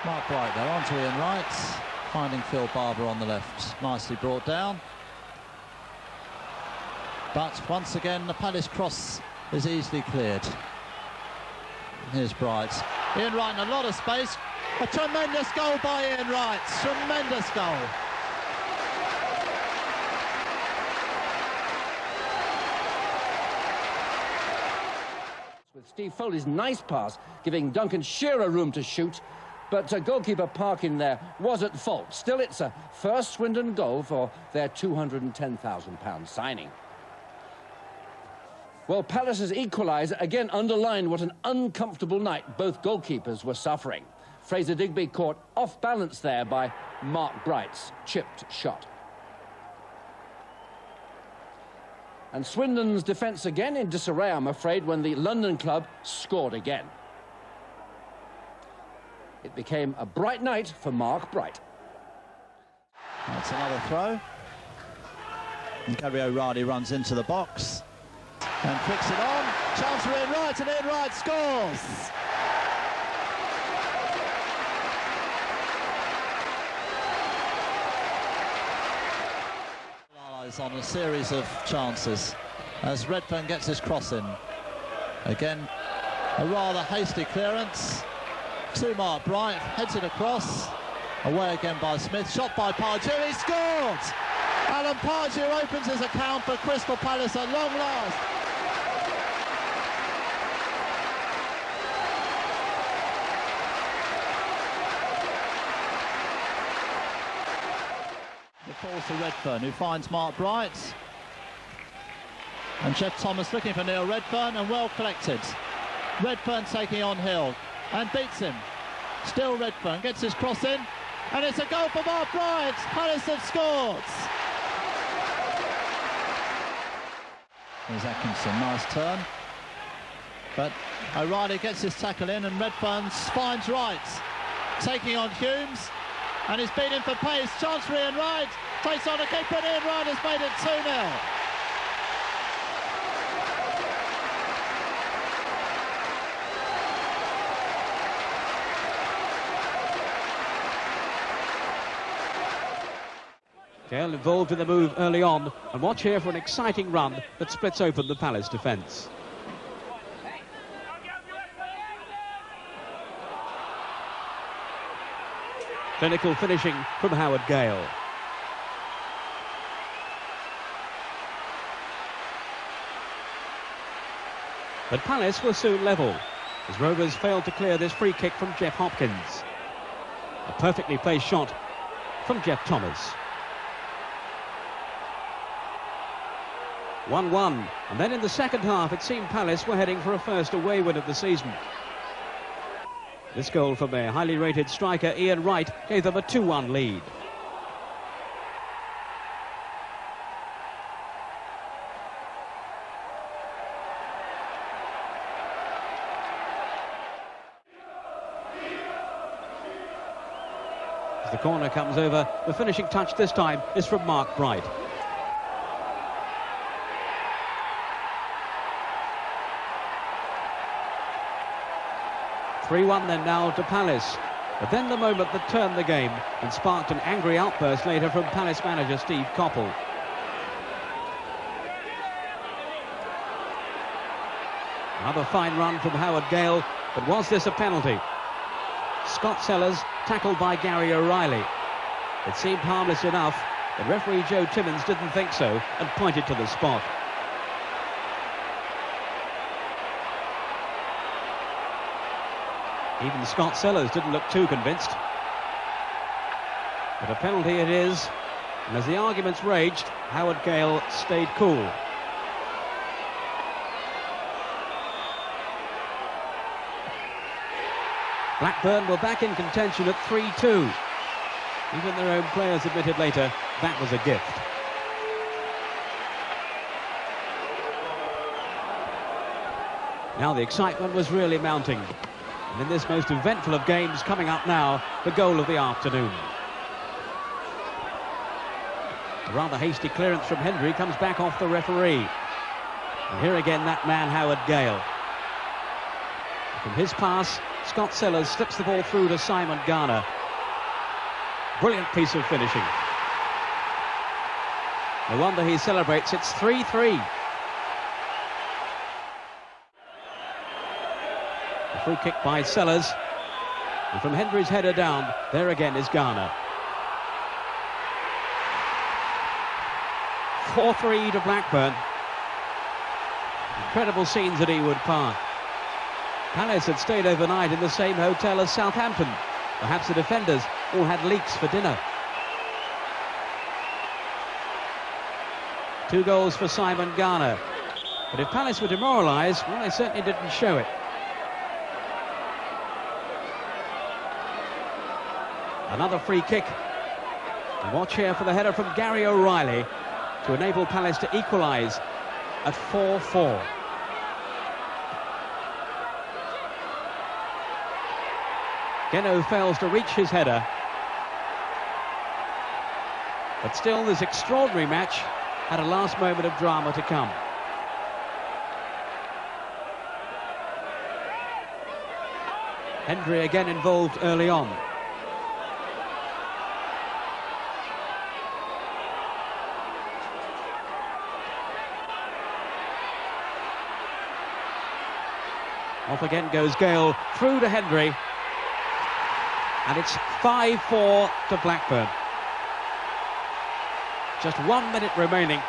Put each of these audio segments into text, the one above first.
Mark Bright there, on to Ian Wright, finding Phil Barber on the left. Nicely brought down. But once again, the Palace cross is easily cleared. Here's Bright. Ian Wright in a lot of space. A tremendous goal by Ian Wright. Tremendous goal. With Steve Foley's nice pass, giving Duncan Shearer room to shoot. But goalkeeper Parkin there was at fault. Still, it's a first Swindon goal for their £210,000 signing. Well, Palace's equaliser again underlined what an uncomfortable night both goalkeepers were suffering. Fraser Digby caught off balance there by Mark Bright's chipped shot. And Swindon's defence again in disarray, I'm afraid, when the London club scored again. It became a bright night for Mark Bright. That's another throw. And Gary O'Reilly runs into the box and flicks it on. Chance for Ian Wright, and Ian Wright scores! On a series of chances as Redfern gets his cross in. Again, a rather hasty clearance to Mark Bright, heads it across, away again by Smith, shot by Pardew, he scored! Alan Pardew opens his account for Crystal Palace at long last. It falls to Redfern, who finds Mark Bright. And Jeff Thomas looking for Neil Redfern, and well collected. Redfern taking on Hill and beats him. Still Redfern gets his cross in, and it's a goal for Mark Bright. Palace have scored. There's Atkinson, nice turn. But O'Reilly gets his tackle in, and Redfern finds Wright. Taking on Humes, and he's beaten for pace. Chance for Ian Wright. Takes on a kick, but Ian Wright has made it 2-0. Gale involved in the move early on, and watch here for an exciting run that splits open the Palace defence. Clinical finishing from Howard Gale. But Palace were soon level, as Rovers failed to clear this free kick from Jeff Hopkins. A perfectly placed shot from Jeff Thomas. 1-1, and then in the second half it seemed Palace were heading for a first away win of the season. This goal from their highly rated striker Ian Wright gave them a 2-1 lead. As the corner comes over, the finishing touch this time is from Mark Bright. (3-1) then now to Palace, but then the moment that turned the game and sparked an angry outburst later from Palace manager Steve Coppell. Another fine run from Howard Gale, but was this a penalty? Scott Sellers tackled by Gary O'Reilly. It seemed harmless enough, but referee Joe Timmins didn't think so and pointed to the spot. Even Scott Sellers didn't look too convinced. But a penalty it is, and as the arguments raged, Howard Gale stayed cool. Blackburn were back in contention at 3-2. Even their own players admitted later that was a gift. Now the excitement was really mounting. And in this most eventful of games coming up now, the goal of the afternoon. A rather hasty clearance from Hendry comes back off the referee. And here again that man Howard Gale. From his pass, Scott Sellers slips the ball through to Simon Garner. Brilliant piece of finishing. No wonder he celebrates. It's 3-3. A free kick by Sellers. And from Hendry's header down, there again is Garner. 4-3 to Blackburn. Incredible scenes at Ewood Park. Palace had stayed overnight in the same hotel as Southampton. Perhaps the defenders all had leeks for dinner. 2 goals for Simon Garner. But if Palace were demoralised, well, they certainly didn't show it. Another free kick. And watch here for the header from Gary O'Reilly to enable Palace to equalise at 4-4. Geno fails to reach his header. But still, this extraordinary match had a last moment of drama to come. Hendry again involved early on. Off again goes Gale, through to Hendry. And it's 5-4 to Blackburn. Just 1 minute remaining.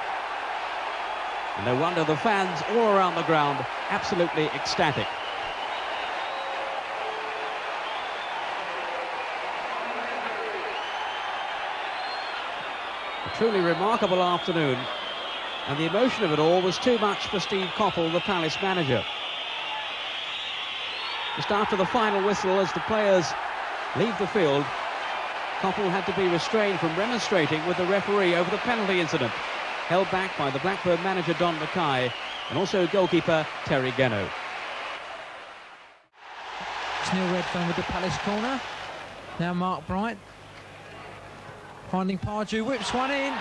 And no wonder the fans all around the ground absolutely ecstatic. A truly remarkable afternoon. And the emotion of it all was too much for Steve Coppell, the Palace manager. Just after the final whistle, as the players leave the field, Coppell had to be restrained from remonstrating with the referee over the penalty incident, held back by the Blackburn manager Don Mackay and also goalkeeper Terry Geno. It's Neil Redfern with the Palace corner. Now Mark Bright finding Pardew, whips one in.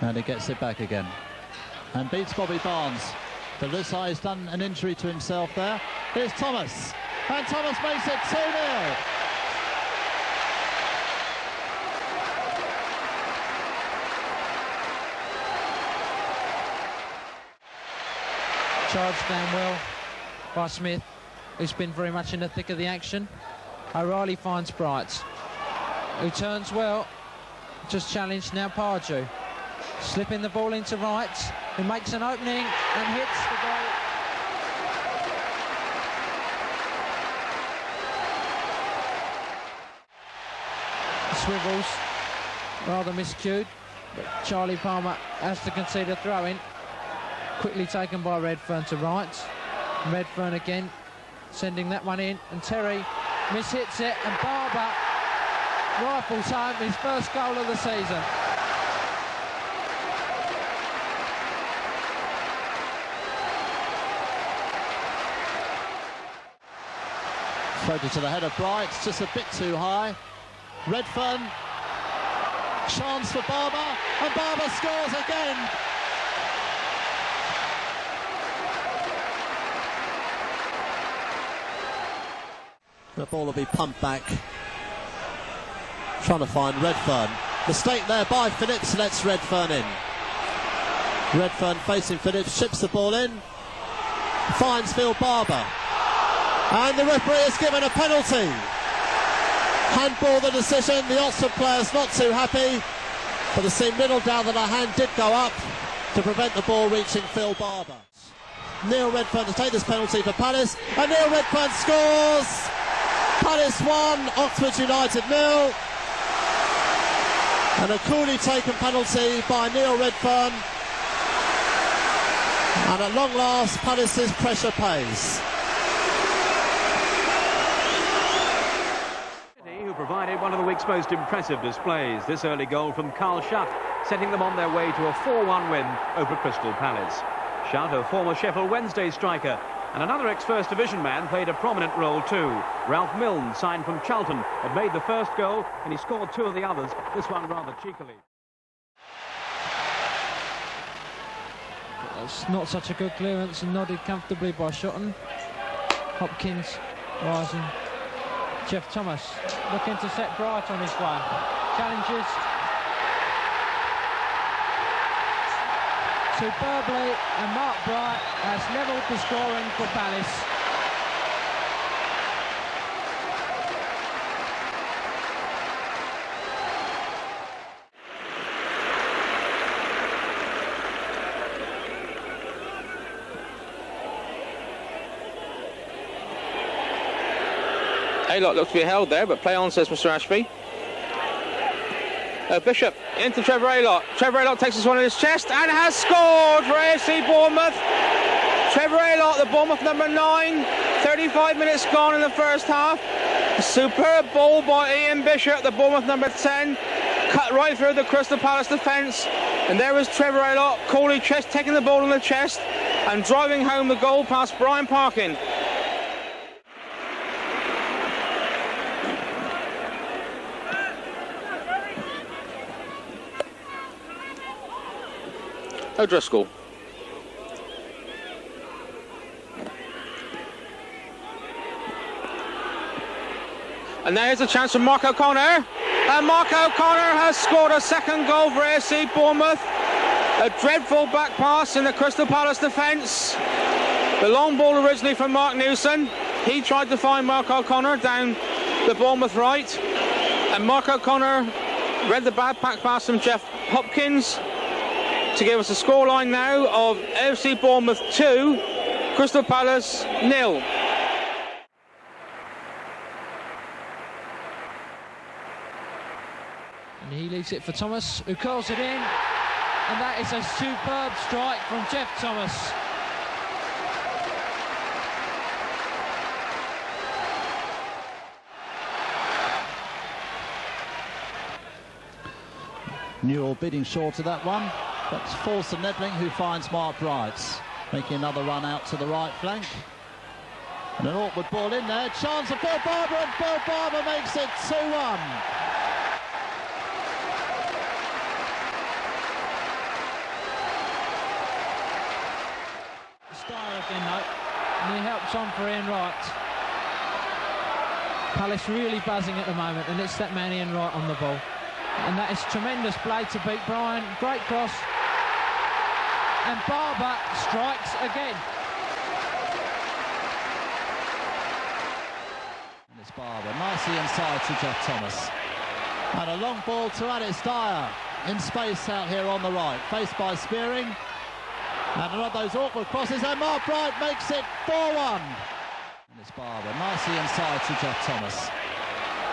And he gets it back again and beats Bobby Barnes. But Lussai has done an injury to himself there. Here's Thomas, and Thomas makes it 2-0. Charged down well by Smith, who's been very much in the thick of the action. O'Reilly finds Bright, who turns well, just challenged now Pardew. Slipping the ball into Wright, who makes an opening and hits the goal. Swivels, rather miscued, but Charlie Palmer has to concede a throw-in. Quickly taken by Redfern to Wright. Redfern again, sending that one in, and Terry mishits it, and Barber rifles home his first goal of the season. Floated to the head of Bright, just a bit too high. Redfern, chance for Barber, and Barber scores again. The ball will be pumped back. Trying to find Redfern. Mistake there by Phillips, lets Redfern in. Redfern facing Phillips, chips the ball in. Finds Phil Barber. And the referee has given a penalty. Handball the decision. The Oxford players not too happy. But the seam middle down that a hand did go up to prevent the ball reaching Phil Barber. Neil Redfern to take this penalty for Palace. And Neil Redfern scores! Palace 1, Oxford United 0. And a coolly taken penalty by Neil Redfern. And at long last, Palace's pressure pays. Who provided one of the week's most impressive displays. This early goal from Carl Shutt, setting them on their way to a 4-1 win over Crystal Palace. Shutt, a former Sheffield Wednesday striker, and another ex-First Division man, played a prominent role too. Ralph Milne, signed from Charlton, had made the first goal, and he scored 2 of the others, this one rather cheekily. It's not such a good clearance and nodded comfortably by Shotton. Hopkins rising. Jeff Thomas looking to set Bright on his way. Challenges. Superbly, and Mark Bright has levelled the scoring for Palace. Aylock looks to be held there, but play on, says Mr. Ashby. Bishop into Trevor Aylock. Trevor Aylock takes this one in his chest and has scored for AFC Bournemouth. Trevor Aylock, the Bournemouth number 9. 35 minutes gone in the first half. A superb ball by Ian Bishop, the Bournemouth number 10. Cut right through the Crystal Palace defence. And there was Trevor Aylock, coolly taking the ball in the chest and driving home the goal past Brian Parkin. O'Driscoll. And there's a chance for Mark O'Connor. And Mark O'Connor has scored a second goal for AFC Bournemouth. A dreadful back pass in the Crystal Palace defence. The long ball originally from Mark Newson. He tried to find Mark O'Connor down the Bournemouth right. And Mark O'Connor read the bad back pass from Jeff Hopkins to give us a scoreline now of AFC Bournemouth 2, Crystal Palace 0. And he leaves it for Thomas, who curls it in. And that is a superb strike from Jeff Thomas. Newell bidding short of that one. That's false to Nedling, who finds Mark Bright, making another run out to the right flank. And an awkward ball in there. Chance for Bill Barber, and Bill Barber makes it 2-1. Dyer again, though, and he helps on for Ian Wright. Palace really buzzing at the moment, and it's that man Ian Wright on the ball. And that is tremendous play to beat Brian. Great cross. And Barber strikes again. And it's Barber, nicely inside to Jeff Thomas. And a long ball to Wright Dyer in space out here on the right, faced by Spearing. And another of those awkward crosses, and Mark Bright makes it 4-1. And it's Barber, nicely inside to Jeff Thomas.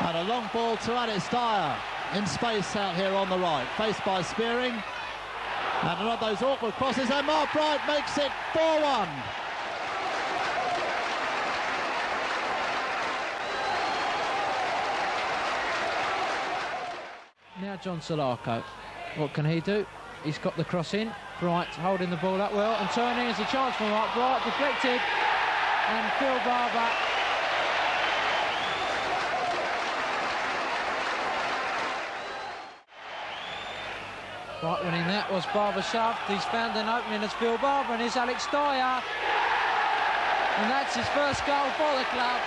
And a long ball to Wright Dyer in space out here on the right, faced by Spearing. And another of those awkward crosses, and Mark Bright makes it 4-1. Now John Solarco, what can he do? He's got the cross in. Bright holding the ball up well and turning. Is a chance for Mark Bright, deflected. And Phil Barber. Right winning that was Barber shoved. He's found an opening as Phil Barber, and here's Alex Dyer. And that's his first goal for the club.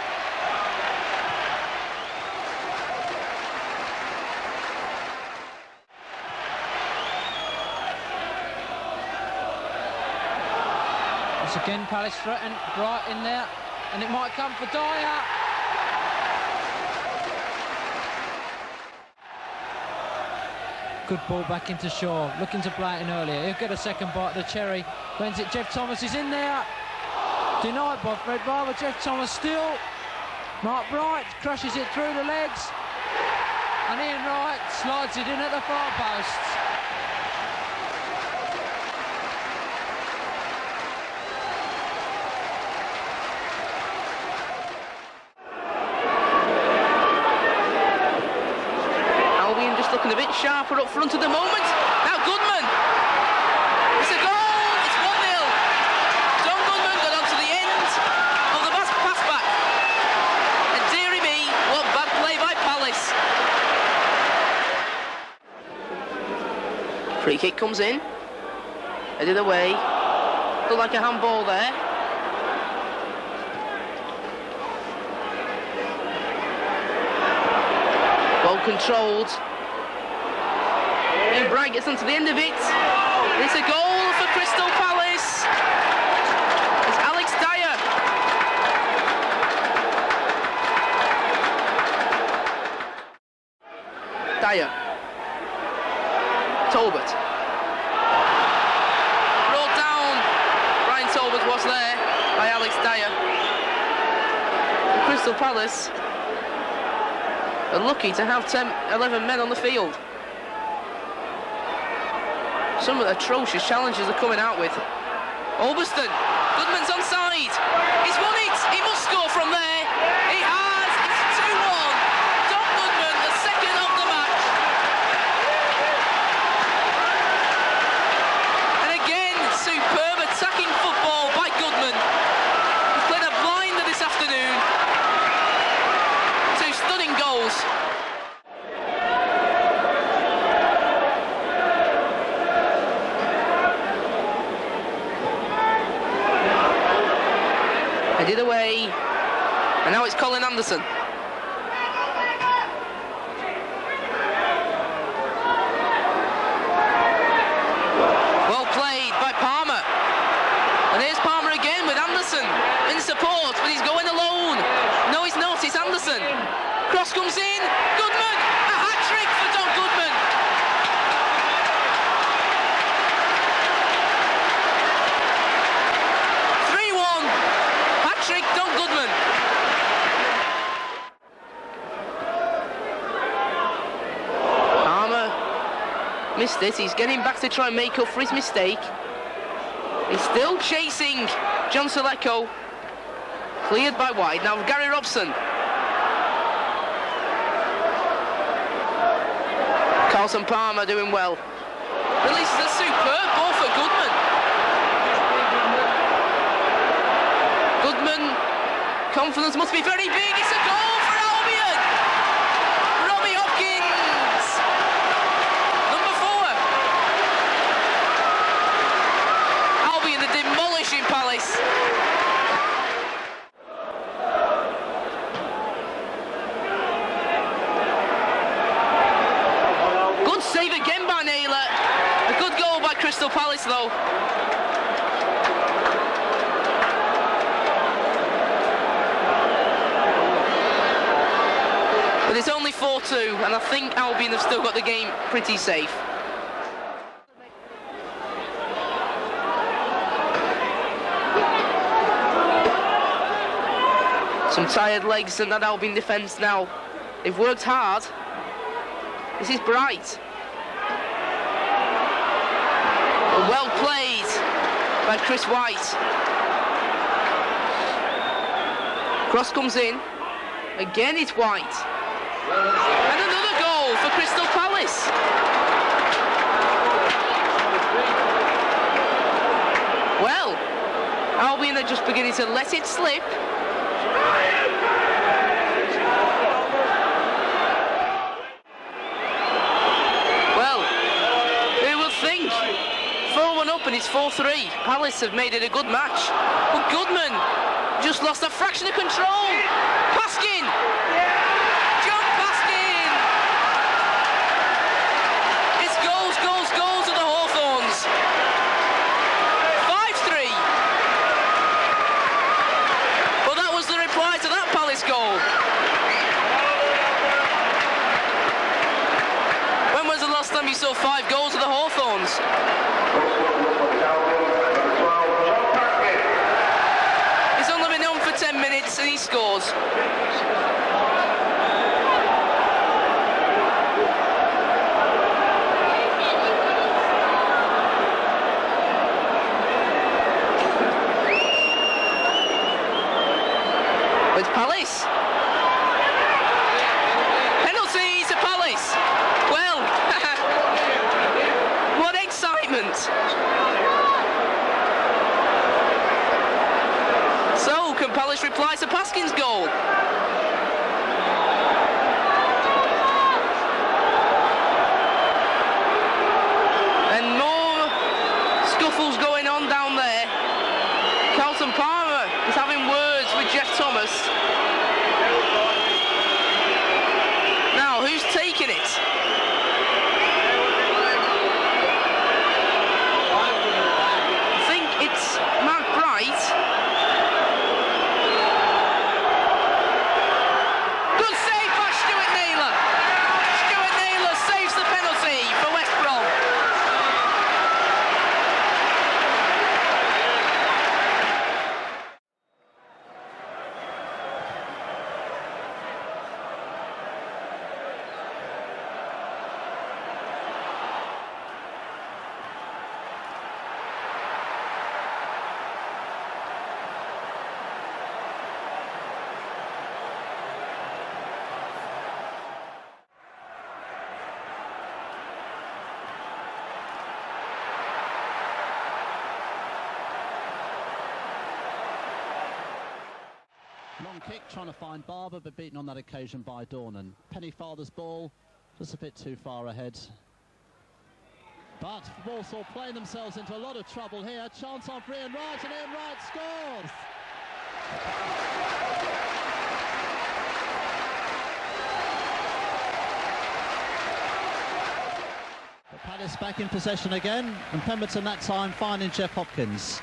Once again, Palace threatened. Bright in there, and it might come for Dyer. Good ball back into Shaw, looking to play it in earlier. He'll get a second bite of the cherry. When's it? Jeff Thomas is in there. Denied by Fred Barber. Jeff Thomas still. Mark Bright crushes it through the legs. And Ian Wright slides it in at the far post. Looking a bit sharper up front at the moment. Now Goodman. It's a goal. It's 1-0. John Goodman got onto the end of the pass back. And dearie me, what bad play by Palace. Free kick comes in. Headed away. Looked like a handball there. Well controlled. And Bright gets onto the end of it. It's a goal for Crystal Palace. It's Alex Dyer. Dyer. Talbot. Brought down. Brian Talbot was there by Alex Dyer. Crystal Palace are lucky to have 11 men on the field. Some of the atrocious challenges they're coming out with. Ulverston, Goodman's onside. He's won it. He must score from there. He has. It's 2-1. Don Goodman, the second of the match. And again, superb attacking football by Goodman. He's played a blinder this afternoon. 2 stunning goals. Headed away, and now it's Colin Anderson. Well played by Palmer. And here's Palmer again with Anderson in support, but he's going alone. No, he's not, it's Anderson. Cross comes in, Goodman, a hat-trick for Don Goodman. Don Goodman. Palmer missed it. He's getting back to try and make up for his mistake. He's still chasing John Seleko. Cleared by White. Now Gary Robson. Carlton Palmer doing well. Releases a superb ball for Goodman. Goodman, confidence must be very big. It's a goal for Albion. Robbie Hopkins, number 4. Albion are demolishing Palace. Good save again by Naylor. A good goal by Crystal Palace though. But it's only 4-2, and I think Albion have still got the game pretty safe. Some tired legs in that Albion defence now. They've worked hard. This is Bright. Well played by Chris White. Cross comes in. Again it's White. And another goal for Crystal Palace. Well, Albion are just beginning to let it slip. Well, who would think? 4-1 up and it's 4-3. Palace have made it a good match. But Goodman just lost a fraction of control. Paskin! John Paskin! It's goals, goals, goals at the Hawthorns. 5-3. Well, that was the reply to that Palace goal. When was the last time you saw 5 goals at the Hawthorns? He's only been on for 10 minutes and he scores. With Palace. Penalty to Palace. Well, what excitement. So, can Palace reply to Paskin's goal? And more scuffles going on down there. Thomas. Now, who's taking it? I think it's Mark Bright. Good save by Stuart Naylor. Stuart Naylor saves the penalty for West Brom. Long kick, trying to find Barber, but beaten on that occasion by Dornan. Pennyfather's ball, just a bit too far ahead. But Walsall playing themselves into a lot of trouble here. Chance on for Ian Wright, and Ian Wright scores! But Palace back in possession again, and Pemberton that time finding Jeff Hopkins.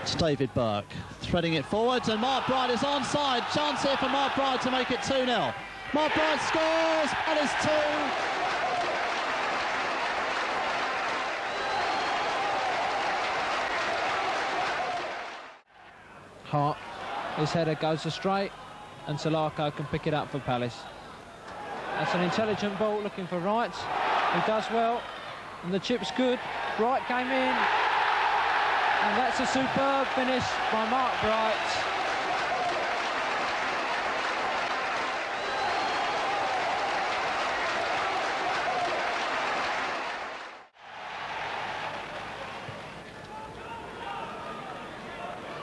It's David Burke threading it forwards, and Mark Bright is onside. Chance here for Mark Bright to make it 2-0. Mark Bright scores, Palace 2. Hart, his header goes astray, and Salako can pick it up for Palace. That's an intelligent ball looking for Wright, who does well, and the chip's good. Wright came in. And that's a superb finish by Mark Bright.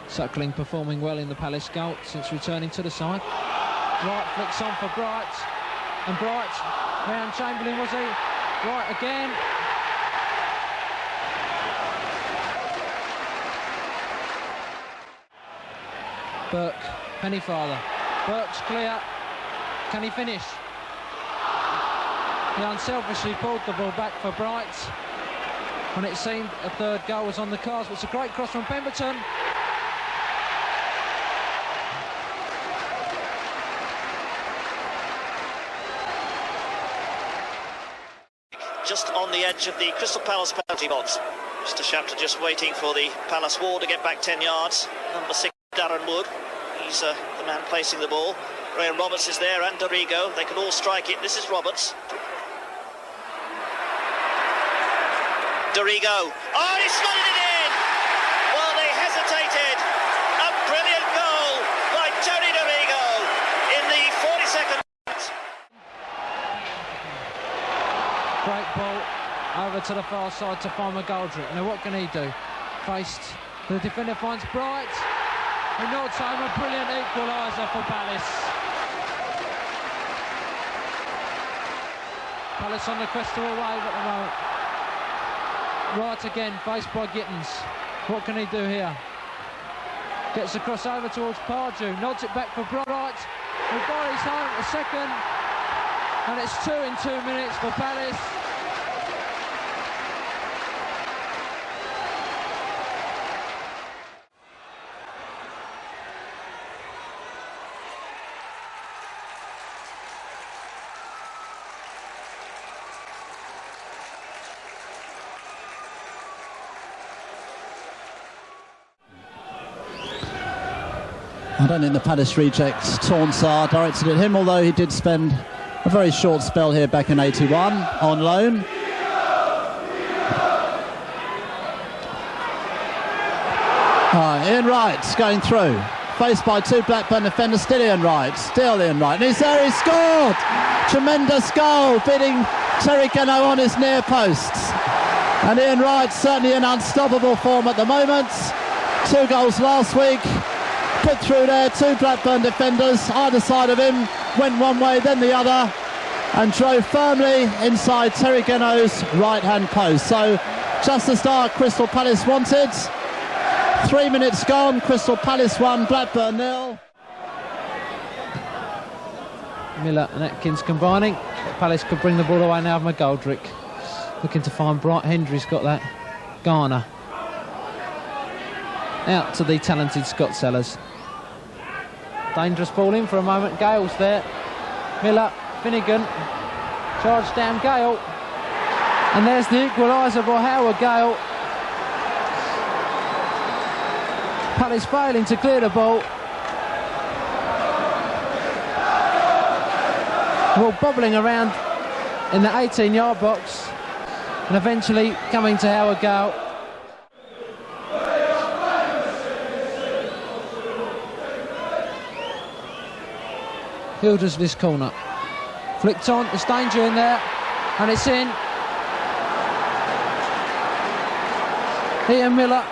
Suckling performing well in the Palace goal since returning to the side. Wright flicks on for Bright. And Bright, round Chamberlain was he? Wright again. Burke, Pennyfather. Burke's clear. Can he finish? He unselfishly pulled the ball back for Bright when it seemed a third goal was on the cards. It's a great cross from Pemberton. Just on the edge of the Crystal Palace penalty box. Mr. Shapter just waiting for the Palace wall to get back 10 yards. Number 6, Darren Wood. He's the man placing the ball. Graham Roberts is there, and Dorigo. They could all strike it. This is Roberts. Dorigo. Oh, he slotted it in! Well, they hesitated. A brilliant goal by Tony Dorigo in the 42nd minute. Great ball over to the far side to find McGoldrick. Now what can he do? Faced, the defender finds Bright. He nods home a brilliant equaliser for Palace. Palace on the crest of a wave at the moment. Wright again, faced by Gittins. What can he do here? Gets the cross over towards Pardew, nods it back for Bright. Who bodies home a second. And it's 2 in 2 minutes for Palace. I don't think the Palace reject Taunsar directed at him, although he did spend a very short spell here back in 81 on loan. Ian Wright's going through, faced by 2 Blackburn defenders. Still Ian Wright, and he's there, he scored! Tremendous goal, beating Terry Geno on his near posts. And Ian Wright certainly in unstoppable form at the moment. 2 goals last week. Put through there, 2 Blackburn defenders either side of him, went one way then the other, and drove firmly inside Terry Geno's right hand post. So just the start Crystal Palace wanted. 3 minutes gone, Crystal Palace 1, Blackburn 0. Miller and Atkins combining. Palace could bring the ball away now from McGoldrick. Looking to find Bright. Hendry's got that. Garner. Out to the talented Scott Sellers. Dangerous ball in for a moment. Gale's there. Miller, Finnegan. Charge down Gale. And there's the equaliser by Howard Gale. Palace failing to clear the ball. Ball bobbling around in the 18-yard box and eventually coming to Howard Gale. Hilders this corner. Flicked on, there's danger in there, and it's in. Ian Miller,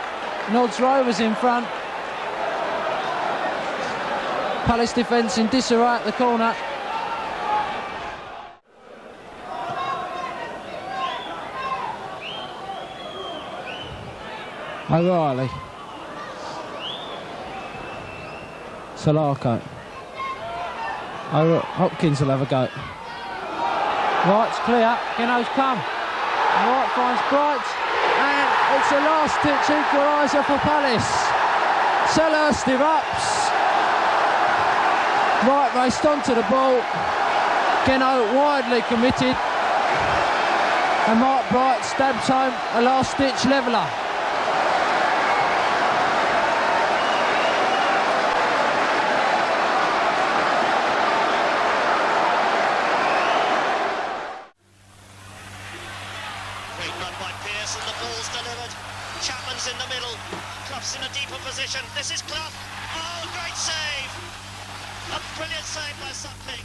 Nods Rovers in front. Palace defence in disarray at the corner. O'Reilly. Salako. Hopkins will have a go. Wright's clear. Geno's come. Wright finds Bright. And it's a last-ditch equaliser for Palace. Selhurst erupts. Wright raced onto the ball. Geno widely committed. And Mark Bright stabs home a last-ditch leveller. In a deeper position. This is Clough. Oh, great save! A brilliant save by Suckling.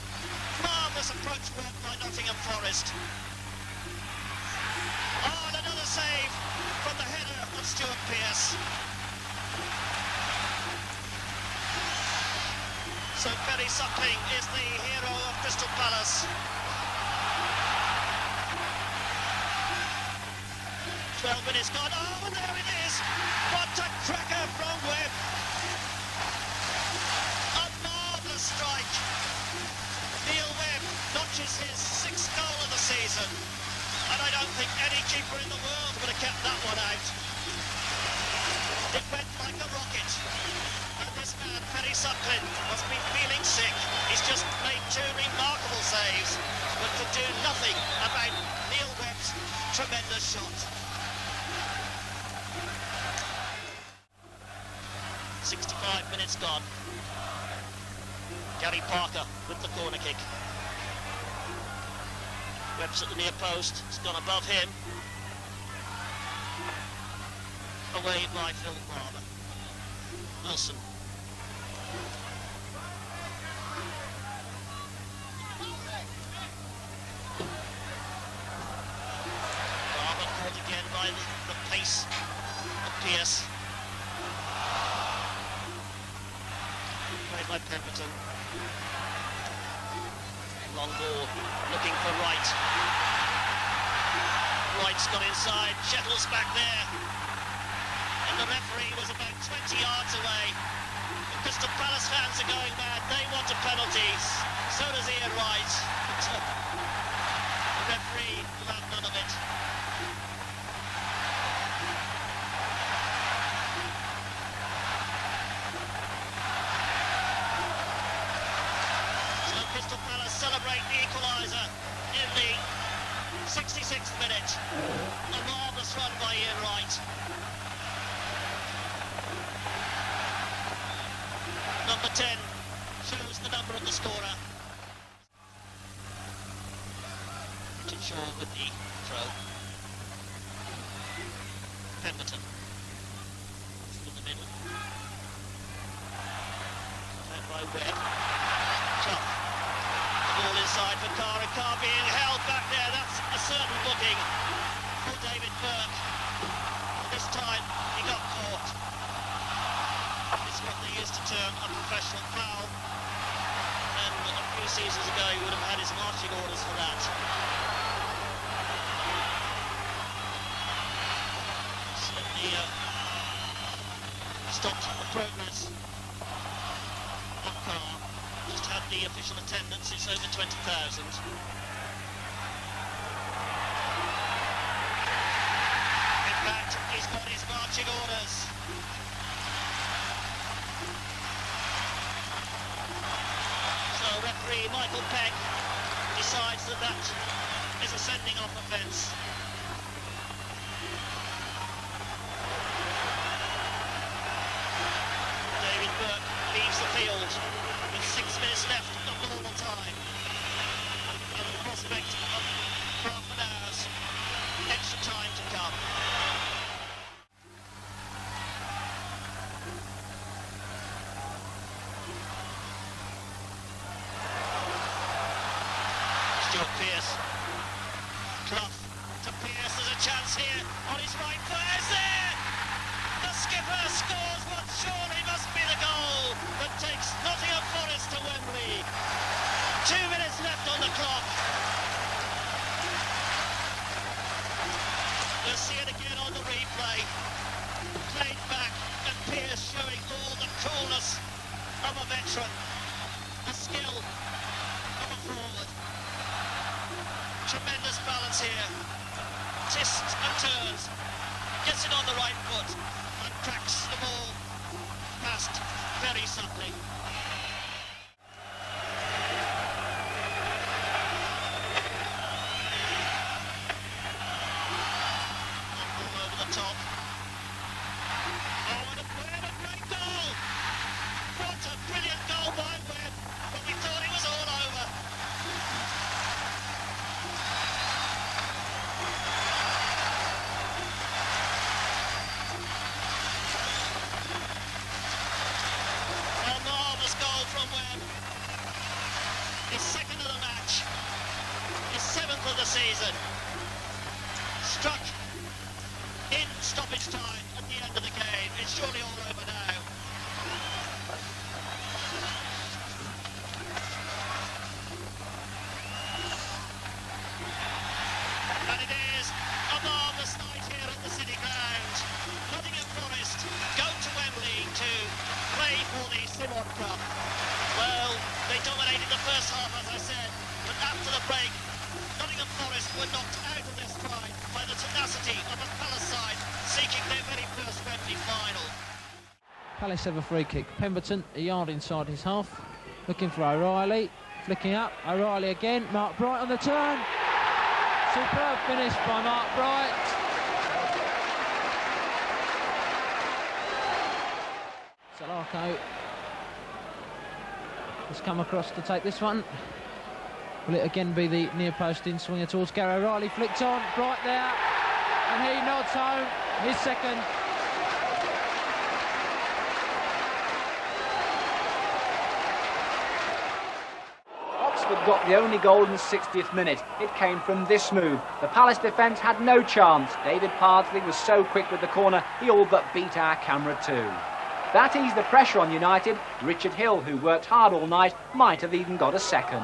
Marvellous approach work by Nottingham Forest. Oh, and another save from the header of Stuart Pearce. So Perry Suckling is the hero of Crystal Palace. 12 minutes gone. Oh, and there it is. What a cracker from Webb. A marvellous strike. Neil Webb notches his 6th goal of the season. And I don't think any keeper in the world would have kept that one out. It went like a rocket. And this man, Perry Suckling, must be feeling sick. He's just made 2 remarkable saves, but could do nothing about Neil Webb's tremendous shot. 65 minutes gone. Gary Parker with the corner kick. Webb's at the near post. It's gone above him. Away by Phil Barber. Wilson. Barber caught again by the pace of Pearce. Played by Pemberton. Long ball, looking for Wright. Wright's got inside, Shettle's back there. And the referee was about 20 yards away. The Crystal Palace fans are going mad, they want a penalty. So does Ian Wright. The referee will have none of it. Crystal Palace celebrate the equaliser in the 66th minute. A marvellous run by Ian Wright. Number 10 shows the number of the scorer. Richard Shaw with the throw. Pemberton in the middle. Played by Webb. Clough. Ball inside for Carr, and Carr being held back there. That's a certain booking for David Burke. And this time he got caught. It's what they used to term a professional foul. And a few seasons ago he would have had his marching orders for that. So the stopped the progress of Carr. Just had the official attendance, it's over 20,000. In fact, he's got his marching orders. So referee Michael Peck decides that that is a sending off offence. David Burke leaves the field with 6 minutes left of normal time and the prospect of half an hour's extra time to come. Stuart Pearce. Clough to Pearce, there's a chance here on his right foot, is there? The skipper scores what surely must be the goal that takes Nottingham Forest to Wembley. 2 minutes left on the clock. We'll see it again on the replay. Played back and Pearce showing all the coolness of a veteran. The skill of a forward. Tremendous balance here. Twists and turns. Gets it on the right foot and cracks the ball past very subtly. All over the top. Oh, and a great goal! What a brilliant goal by Webb, but we thought it was all over. From Webb, his second of the match, his 7th of the season, struck in stoppage time at the end of the game. It's surely all over now. And it is a marvellous night here at the City Ground. Nottingham Forest go to Wembley to play for the Simon Cup. Well, they dominated the first half, as I said, but after the break, Nottingham Forest were knocked out of their stride by the tenacity of the Palace side, seeking their very first Wembley final. Palace have a free kick. Pemberton, a yard inside his half, looking for O'Reilly, flicking up, O'Reilly again, Mark Bright on the turn. Superb finish by Mark Bright. Salako has come across to take this one. Will it again be the near post in swinger towards Gary O'Reilly? Flicked on, Bright there, and he nods home his second. Oxford got the only goal in the 60th minute. It came from this move. The Palace defence had no chance. David Pardew was so quick with the corner, he all but beat our camera too. That eased the pressure on United. Richard Hill, who worked hard all night, might have even got a second.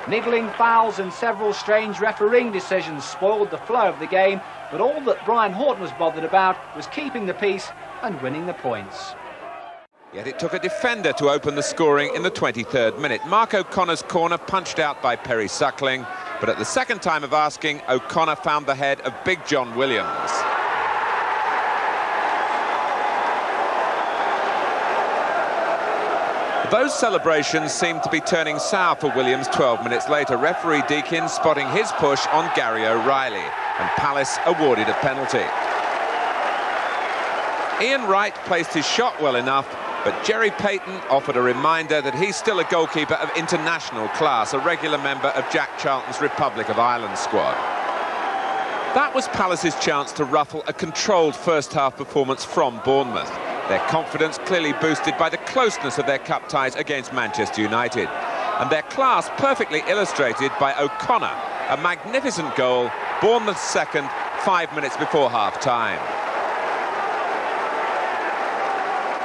Niggling fouls and several strange refereeing decisions spoiled the flow of the game, but all that Brian Horton was bothered about was keeping the peace and winning the points. Yet it took a defender to open the scoring in the 23rd minute. Mark O'Connor's corner punched out by Perry Suckling, but at the second time of asking, O'Connor found the head of Big John Williams. Those celebrations seemed to be turning sour for Williams 12 minutes later. Referee Deakin spotting his push on Gary O'Reilly, and Palace awarded a penalty. Ian Wright placed his shot well enough, but Jerry Payton offered a reminder that he's still a goalkeeper of international class, a regular member of Jack Charlton's Republic of Ireland squad. That was Palace's chance to ruffle a controlled first-half performance from Bournemouth. Their confidence clearly boosted by the closeness of their cup ties against Manchester United. And their class perfectly illustrated by O'Connor, a magnificent goal, Bournemouth's second, 5 minutes before half-time.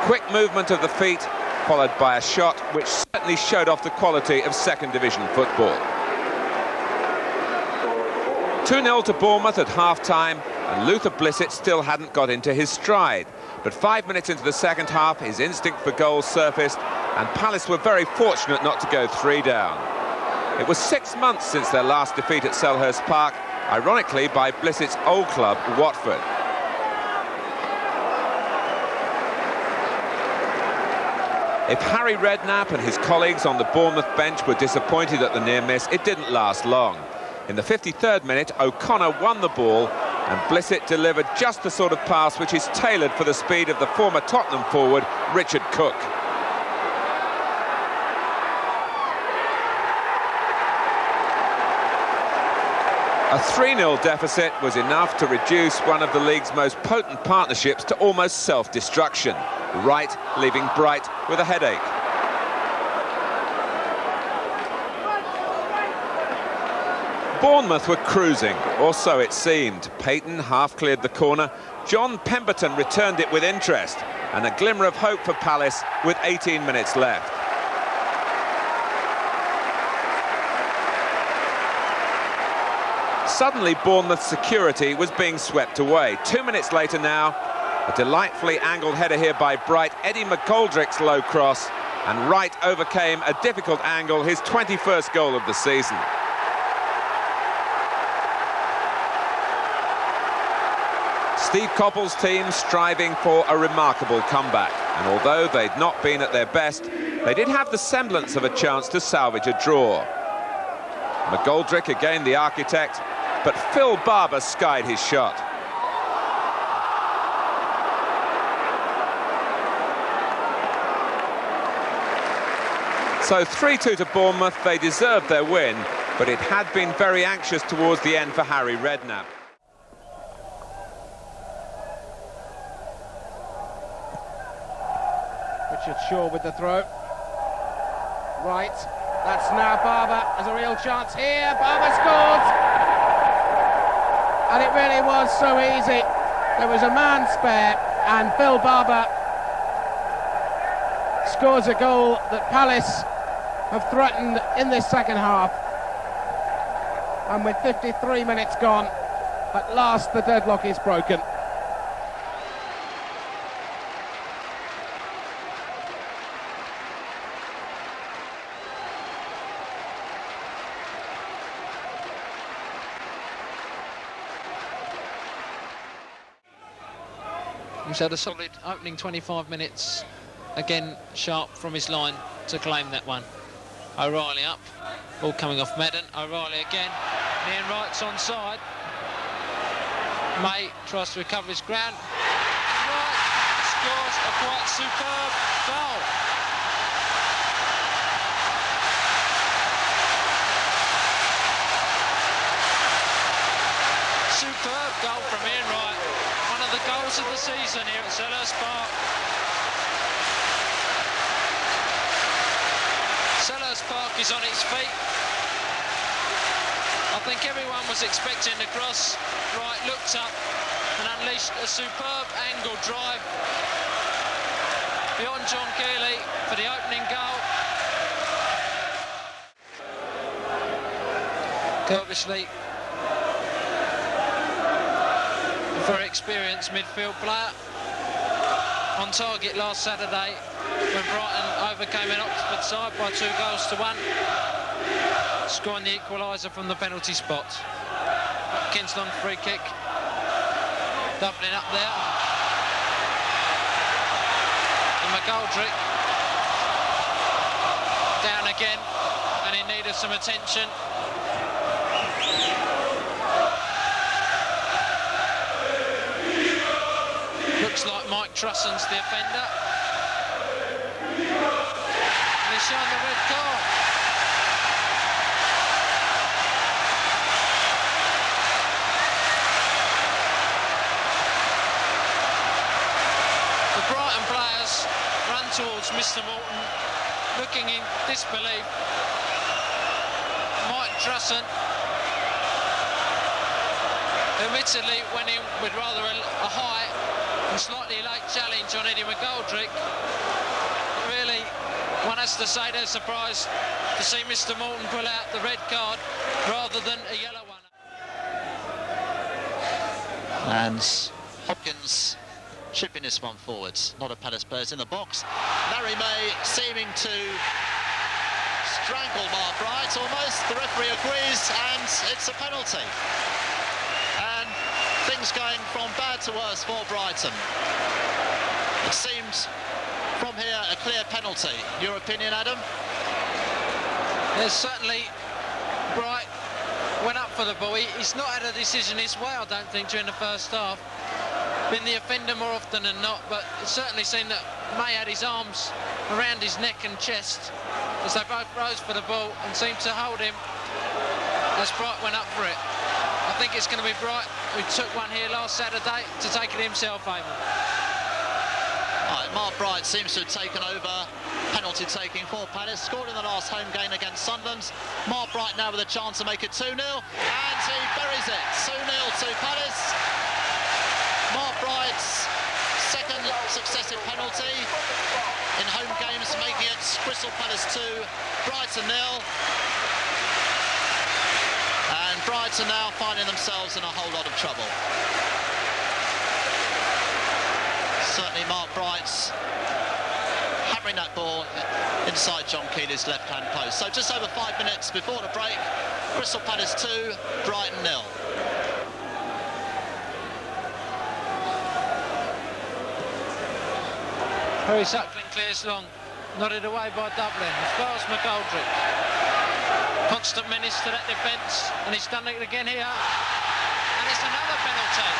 Quick movement of the feet, followed by a shot which certainly showed off the quality of second division football. 2-0 to Bournemouth at half-time, and Luther Blissett still hadn't got into his stride. But 5 minutes into the second half, his instinct for goals surfaced, and Palace were very fortunate not to go 3 down. It was 6 months since their last defeat at Selhurst Park, ironically by Blissett's old club, Watford. If Harry Redknapp and his colleagues on the Bournemouth bench were disappointed at the near miss, it didn't last long. In the 53rd minute, O'Connor won the ball, and Blissett delivered just the sort of pass which is tailored for the speed of the former Tottenham forward, Richard Cook. A 3-0 deficit was enough to reduce one of the league's most potent partnerships to almost self-destruction. Wright leaving Bright with a headache. Bournemouth were cruising, or so it seemed. Payton half cleared the corner. John Pemberton returned it with interest, and a glimmer of hope for Palace with 18 minutes left. Suddenly, Bournemouth's security was being swept away. 2 minutes later now, a delightfully angled header here by Bright, Eddie McGoldrick's low cross, and Wright overcame a difficult angle, his 21st goal of the season. Steve Coppell's team striving for a remarkable comeback, and although they'd not been at their best, they did have the semblance of a chance to salvage a draw. McGoldrick again the architect, but Phil Barber skied his shot. So 3-2 to Bournemouth. They deserved their win, but it had been very anxious towards the end for Harry Redknapp. Richard Shaw with the throw. Right, that's now Barber. There's a real chance here. Barber scores! And it really was so easy. There was a man spare, and Phil Barber scores a goal that Palace have threatened in this second half. And with 53 minutes gone, at last the deadlock is broken. He's had a solid opening 25 minutes. Again, sharp from his line to claim that one. O'Reilly up. Ball coming off Madden. O'Reilly again. Ian Wright's onside. May tries to recover his ground. Wright scores a quite superb goal. Superb goal from Ian Wright. One of the goals of the season here at Selhurst Park. Selhurst Park is on its feet. I think everyone was expecting the cross. Wright looked up and unleashed a superb angle drive beyond John Keeley for the opening goal. Kirbysley, a very experienced midfield player, on target last Saturday when Brighton overcame an Oxford side by 2-1, scoring the equaliser from the penalty spot. Kinston free kick, doubling up there. And McGoldrick down again, and in need of some attention. Looks like Mike Trusson's the offender. And he's shown the red card. The Brighton players run towards Mr. Morton, looking in disbelief. Mike Trusson, admittedly, went in with rather a high and slightly late challenge on Eddie McGoldrick. Really, one has to say they're surprised to see Mr. Morton pull out the red card rather than a yellow one. And Hopkins chipping this one forwards. Not a Palace players in the box. Larry May seeming to strangle Mark Wright almost. The referee agrees, and it's a penalty. And things going from bad to worse for Brighton. It seems from here a clear penalty. Your opinion, Adam? There's certainly Bright went up for the ball. He's not had a decision his way, I don't think, during the first half. Been the offender more often than not, but it certainly seemed that May had his arms around his neck and chest as they both rose for the ball and seemed to hold him as Bright went up for it. I think it's going to be Bright who took one here last Saturday to take it himself, Eamon. Right, Mark Bright seems to have taken over penalty taking for Palace. Scored in the last home game against Sunderland. Mark Bright now with a chance to make it 2-0, and he buries it. 2-0 to Palace. Mark Bright's second successive penalty in home games, making it Crystal Palace 2, Brighton 0. And Brighton now finding themselves in a whole lot of trouble. Certainly Mark Bright's hammering that ball inside John Keeley's left-hand post. So just over 5 minutes before the break, Crystal Palace 2, Brighton 0. Harry Suckling clears long, nodded away by Dublin, as far as McGoldrick. Constant menace to that defence, and he's done it again here. And it's another penalty.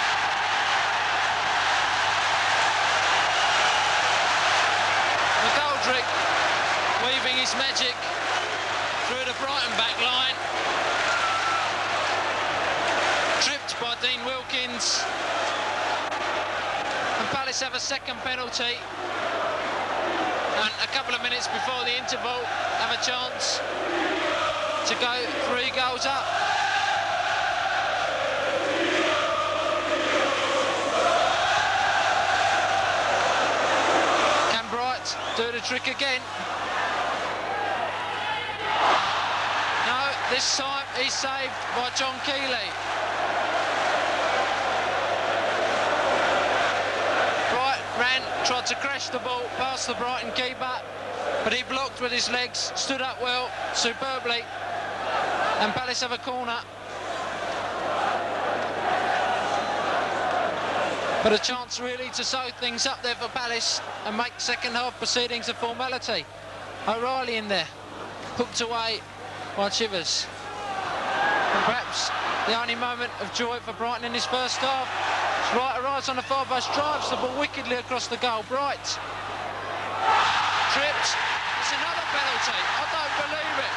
McGoldrick weaving his magic through the Brighton back line. Tripped by Dean Wilkins. And Palace have a second penalty. And a couple of minutes before the interval, have a chance to go 3 goals up. Can Bright do the trick again? No, this time he's saved by John Keeley. Tried to crash the ball past the Brighton keeper, but he blocked with his legs, stood up well, superbly, and Palace have a corner. But a chance really to sew things up there for Palace and make second half proceedings a formality. O'Reilly in there, hooked away by Chivers. And perhaps the only moment of joy for Brighton in this first half. Wright arrives on the far post, drives the ball wickedly across the goal. Bright tripped. It's another penalty. I don't believe it.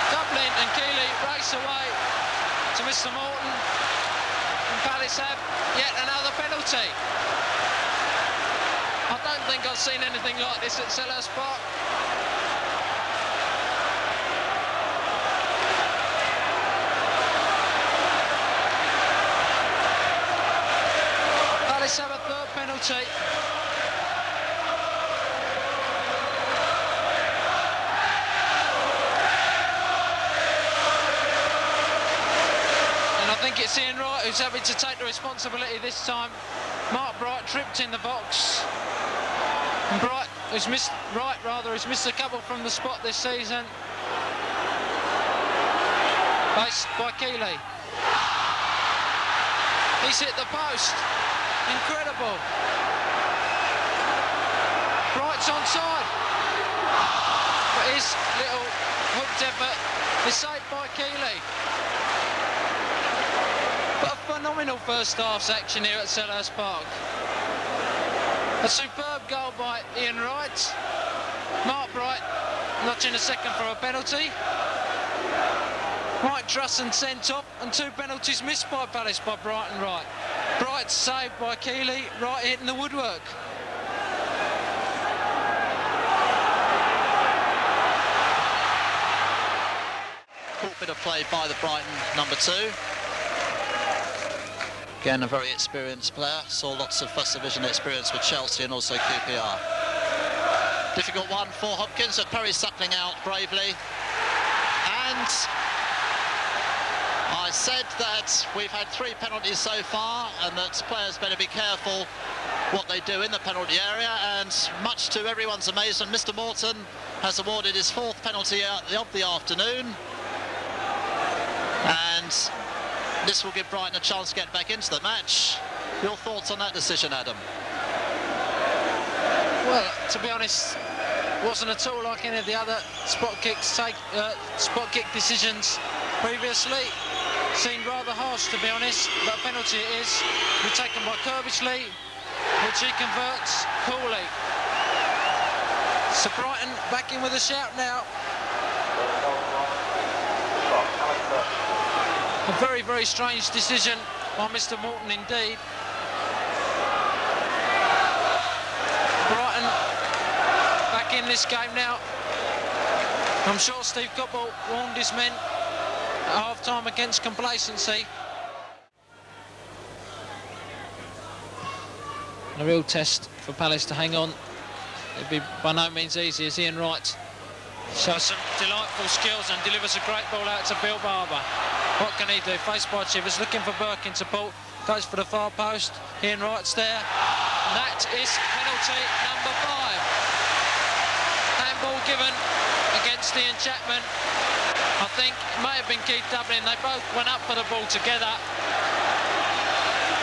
Dublin and Keeley race away to Mr. Morton, and Palace have yet another penalty. I don't think I've seen anything like this at Selhurst Park. Palace have a third penalty. And I think it's Ian Wright who's having to take the responsibility this time. Mark Bright tripped in the box. And Wright, who's missed a couple from the spot this season. Based by Keeley. He's hit the post. Incredible. Bright's onside. But his little hooked effort is saved by Keeley. But a phenomenal first half's action here at Selhurst Park. A superb goal by Ian Wright. Mark Bright notching a second for a penalty. Mike Trusson sent off, and 2 penalties missed by Palace by Bright and Wright. Bright saved by Keeley, Wright hitting the woodwork. Cool bit of play by the Brighton number 2. Again, a very experienced player. Saw lots of first division experience with Chelsea and also QPR. Difficult one for Hopkins, but Perry Suckling out bravely. And I said that we've had 3 penalties so far and that players better be careful what they do in the penalty area, and much to everyone's amazement, Mr. Morton has awarded his 4th penalty of the afternoon, and this will give Brighton a chance to get back into the match. Your thoughts on that decision, Adam? Well, to be honest, wasn't at all like any of the other spot kick decisions previously. Seemed rather harsh, to be honest, but a penalty it is. Be taken by Kirbishley, which he converts coolly. So Brighton back in with a shout now. A very, very strange decision by Mr. Morton indeed. Brighton back in this game now. I'm sure Steve Coppell warned his men at half-time against complacency. A real test for Palace to hang on. It'd be by no means easy as Ian Wright shows some delightful skills and delivers a great ball out to Bill Barber. What can he do? Faced by Chivers, looking for Burke in support, goes for the far post. Ian Wright's there. And that is penalty number 5. Handball given against Ian Chapman. I think it may have been Keith Dublin. They both went up for the ball together.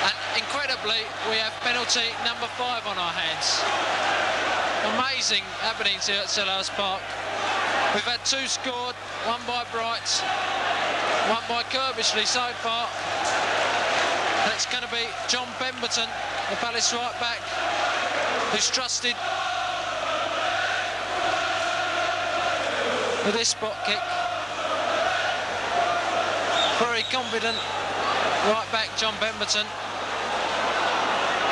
And incredibly, we have penalty number 5 on our hands. Amazing happenings here at Selhurst Park. We've had 2 scored, one by Bright, one by Kirbishley so far. That's going to be John Pemberton, the Palace right back, who's trusted with this spot kick. Very confident right back John Pemberton.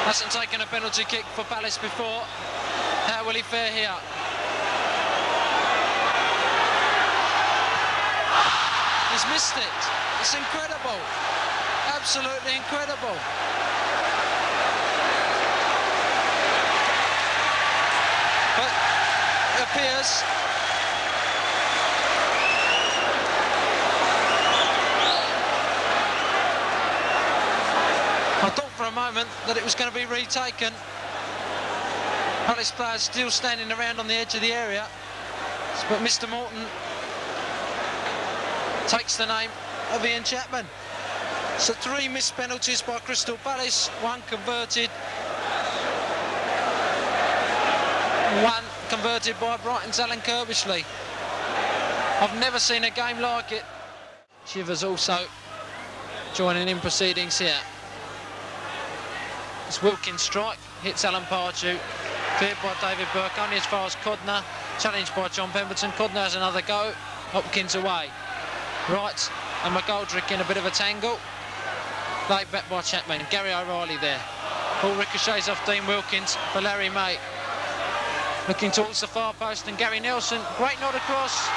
Hasn't taken a penalty kick for Palace before. How will he fare here? He's missed it. It's incredible. Absolutely incredible. But it appears I thought for a moment that it was going to be retaken. Palace players still standing around on the edge of the area, but Mr. Morton takes the name of Ian Chapman. So 3 missed penalties by Crystal Palace, 1 converted, 1 converted by Brighton's Alan Kirbishley. I've never seen a game like it. Chivers also joining in proceedings here. It's Wilkins' strike, hits Alan Pardew, cleared by David Burke, only as far as Codner, challenged by John Pemberton. Codner has another go, Hopkins away. Wright and McGoldrick in a bit of a tangle. Laid back by Chapman. Gary O'Reilly there. Ball ricochets off Dean Wilkins for Larry May. Looking towards the far post, and Gary Nelson, great nod across.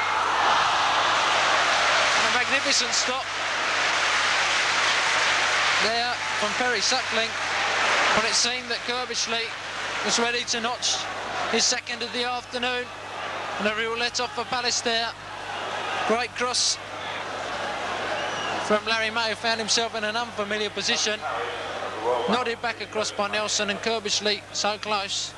And a magnificent stop there from Perry Suckling. But it seemed that Kirbishley was ready to notch his 2nd of the afternoon. And a real let-off for Palace there. Great cross from Larry May, who found himself in an unfamiliar position. Nodded back across by Nelson, and Kirbishley so close.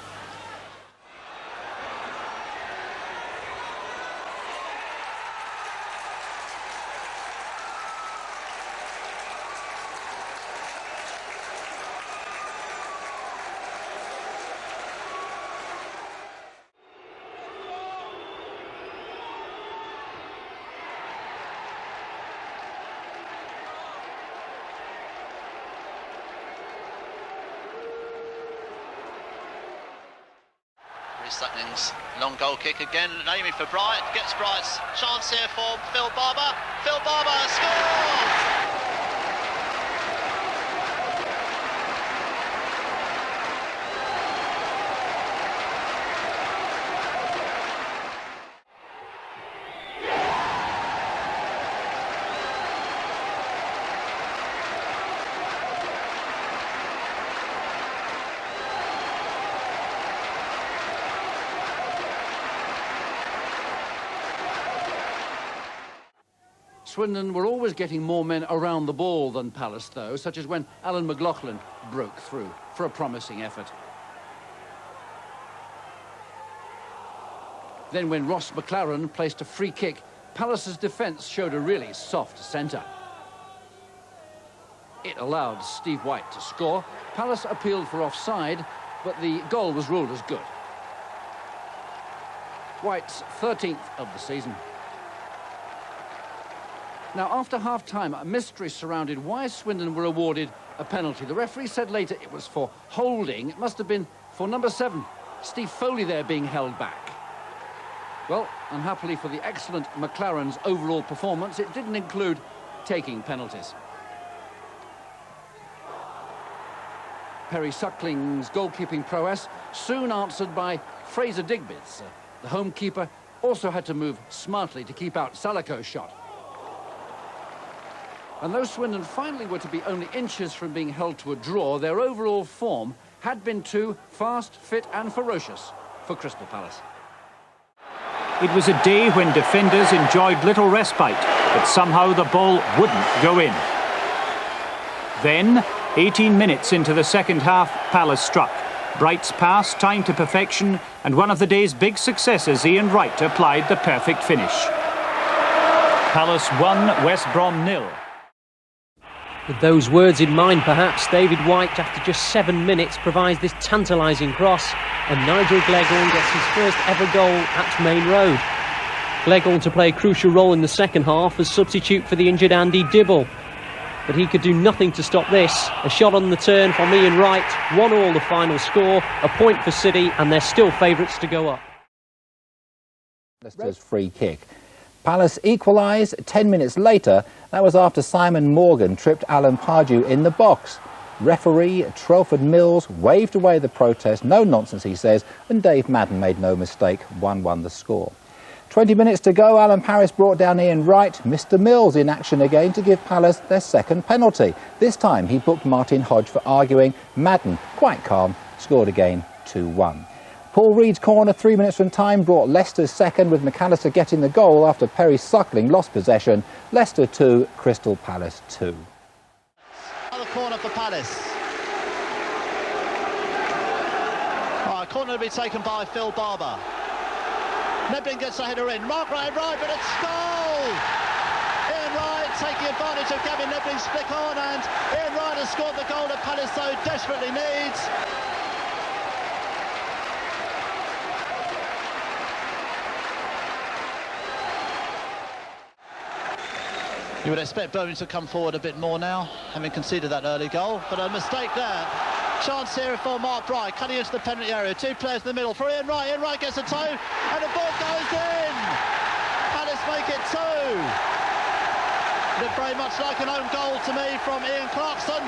Suckling's long goal kick again, aiming for Bright, gets Bright's chance here for Phil Barber. Phil Barber scores! Swindon were always getting more men around the ball than Palace, though, such as when Alan McLaughlin broke through for a promising effort. Then when Ross McLaren placed a free kick, Palace's defence showed a really soft centre. It allowed Steve White to score. Palace appealed for offside, but the goal was ruled as good. White's 13th of the season. Now, after half-time, a mystery surrounded why Swindon were awarded a penalty. The referee said later it was for holding. It must have been for number 7, Steve Foley, there being held back. Well, unhappily for the excellent McLaren's overall performance, it didn't include taking penalties. Perry Suckling's goalkeeping prowess soon answered by Fraser Digby's. The home keeper also had to move smartly to keep out Salako's shot. And though Swindon finally were to be only inches from being held to a draw, their overall form had been too fast, fit and ferocious for Crystal Palace. It was a day when defenders enjoyed little respite, but somehow the ball wouldn't go in. Then, 18 minutes into the second half, Palace struck. Bright's pass timed to perfection, and one of the day's big successes, Ian Wright, applied the perfect finish. Palace 1, West Brom 0. With those words in mind, perhaps, David White, after just 7 minutes, provides this tantalising cross, and Nigel Gleghorn gets his first ever goal at Main Road. Gleghorn to play a crucial role in the second half as substitute for the injured Andy Dibble. But he could do nothing to stop this. A shot on the turn from Ian Wright, 1-1 the final score, a point for City, and they're still favourites to go up. Leicester's free kick. Palace equalised 10 minutes later. That was after Simon Morgan tripped Alan Pardew in the box. Referee Trelford Mills waved away the protest, no nonsense he says, and Dave Madden made no mistake, 1-1 the score. 20 minutes to go, Alan Paris brought down Ian Wright, Mr Mills in action again to give Palace their second penalty. This time he booked Martin Hodge for arguing. Madden, quite calm, scored again 2-1. Paul Reed's corner 3 minutes from time brought Leicester's second, with McAllister getting the goal after Perry Suckling lost possession. Leicester 2, Crystal Palace 2. Another corner for Palace. Corner to be taken by Phil Barber. Neblin gets a header in. Mark Wright, but it's goal! Ian Wright taking advantage of Gavin Neblin's flick on, and Ian Wright has scored the goal that Palace so desperately needs. You would expect Birmingham to come forward a bit more now, having conceded that early goal, but a mistake there. Chance here for Mark Bright, cutting into the penalty area. 2 players in the middle for Ian Wright. Ian Wright gets a toe, and the ball goes in. Palace make it 2. Looked very much like an own goal to me from Ian Clarkson.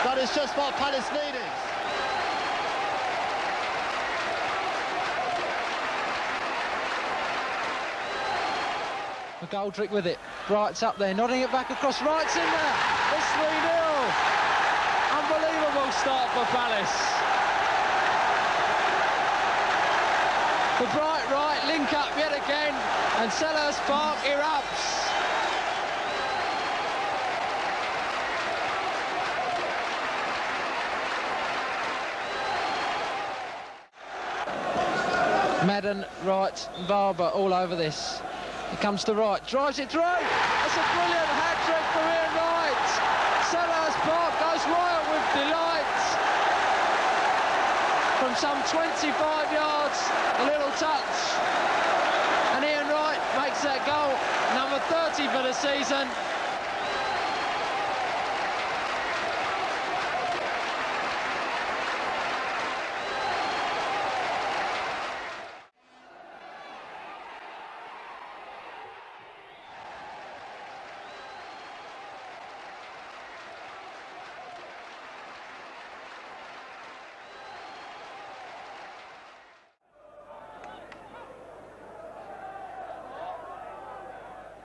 That is just what Palace needed. McGoldrick with it. Wright's up there, nodding it back across. Wright's in there. It's 3-0. Unbelievable start for Palace. The bright right link up yet again, and Selhurst Park erupts. Madden, Wright, Barber all over this. It comes to Wright, drives it through. It's a brilliant hat-trick for Ian Wright. Selhurst Park goes wild with delight. From some 25 yards, a little touch. And Ian Wright makes that goal, number 30 for the season.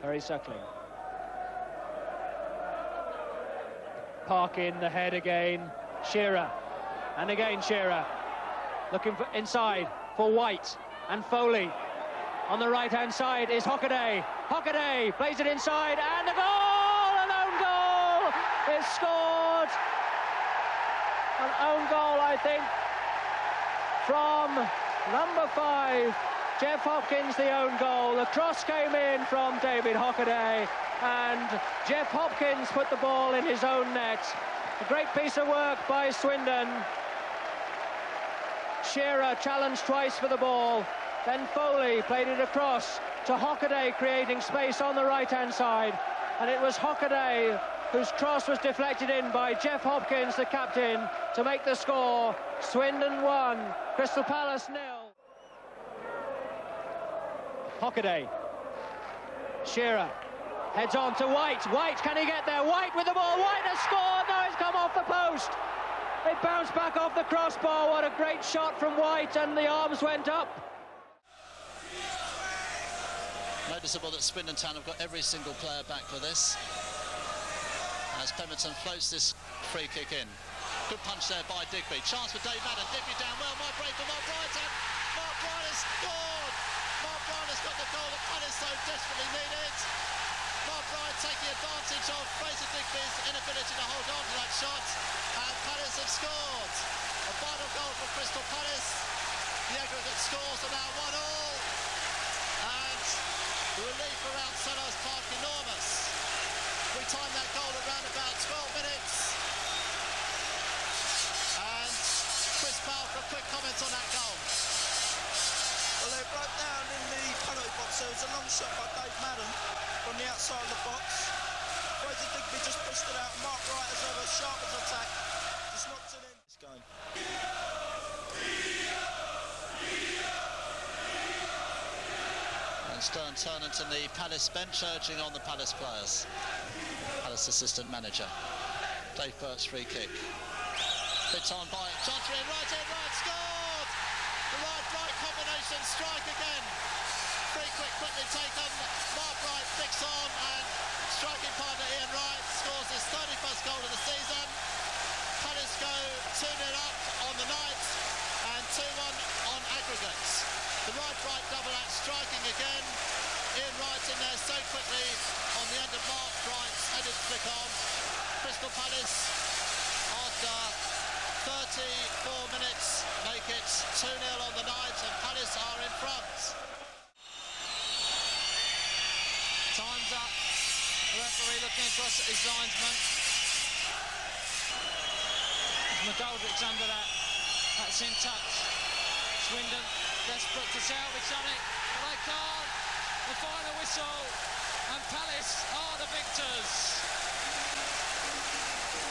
Perry Suckling. Park in the head again. Shearer. And again Shearer. Looking for inside for White and Foley. On the right-hand side is Hockaday. Hockaday plays it inside, and a goal! An own goal! It's scored! An own goal, I think, from number 5, Jeff Hopkins, the own goal. The cross came in from David Hockaday, and Jeff Hopkins put the ball in his own net. A great piece of work by Swindon. Shearer challenged twice for the ball. Then Foley played it across to Hockaday, creating space on the right-hand side. And it was Hockaday whose cross was deflected in by Jeff Hopkins, the captain, to make the score. Swindon 1, Crystal Palace 0. Hockaday. Shearer heads on to White. White, can he get there? White with the ball. White has scored. No, it's come off the post. It bounced back off the crossbar. What a great shot from White, and the arms went up. Noticeable that Swindon Town have got every single player back for this, as Pemberton floats this free kick in. Good punch there by Digby. Chance for Dave Madden. Digby down well. Might break for Mark Bright, and Mark Bright has scored. Mark Bright has got the goal that Palace so desperately needed. Mark Bright taking advantage of Fraser Digby's inability to hold on to that shot, and Palace have scored. A final goal for Crystal Palace. The aggregate scores are now 1-1, and the relief around Selhurst Park enormous. We timed that goal around about 12 minutes, and Chris Powell for a quick comment on that goal. Well, they broke down in the penalty box. There was a long shot by Dave Madden from the outside of the box. Fraser Digby just pushed it out. Mark Wright has ever sharp as attack. Just knocked it in. It's going. And Stern Turnant in the Palace bench urging on the Palace players. Palace assistant manager. Dave Burke's free kick. Hit on by Chantry, right, scored! The right combination strike again. Free kick quickly taken. Mark Wright flicks on, and striking partner Ian Wright scores his 31st goal of the season. Palace go 2-0 up on the night, and 2-1 on aggregates. The right double act striking again. Ian Wright in there so quickly on the end of Mark Wright's headed flick on. Crystal Palace, after 34 minutes, make it 2-0 on the night, and Palace are in front. Time's up. The referee looking across at his linesman. McGoldrick's under that. That's in touch. Swindon desperate to salvage something, but they can't. The final whistle, and Palace are the victors.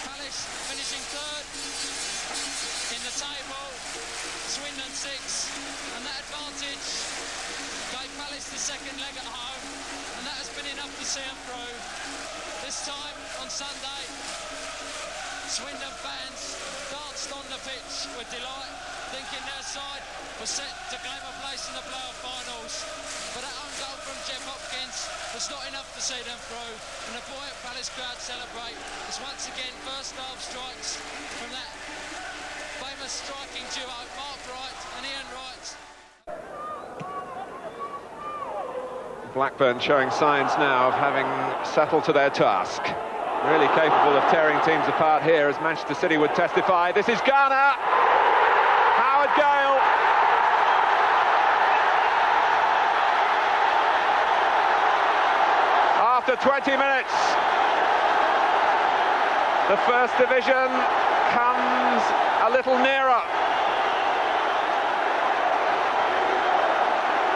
Palace finishing third in the table, Swindon 6, and that advantage gave Palace the second leg at home, and that has been enough to see them through. This time on Sunday, Swindon fans danced on the pitch with delight, thinking their side was set to claim a place in the playoff finals. But that own goal from Jeff Hopkins was not enough to see them through, and the buoyant Palace crowd celebrate as once again first half strikes from that famous striking duo, Mark Wright and Ian Wright. Blackburn showing signs now of having settled to their task. Really capable of tearing teams apart here, as Manchester City would testify. This is Ghana. Howard Gale. After 20 minutes, the First Division comes a little nearer.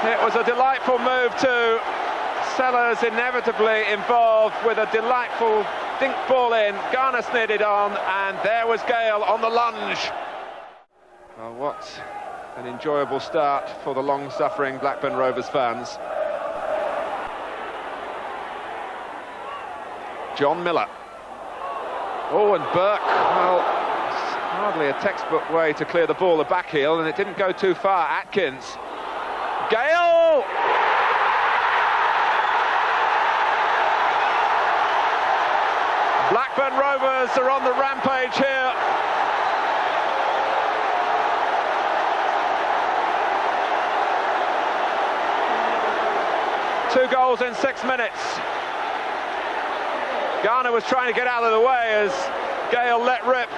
It was a delightful move too. Sellers inevitably involved with a delightful dink ball in. Garner sneered it on, and there was Gale on the lunge. Well, what an enjoyable start for the long-suffering Blackburn Rovers fans. John Miller. Oh, and Burke, well, it's hardly a textbook way to clear the ball, the back heel, and it didn't go too far. Atkins. Gale! Blackburn Rovers are on the rampage here. 2 goals in 6 minutes. Garner was trying to get out of the way as Gale let rip,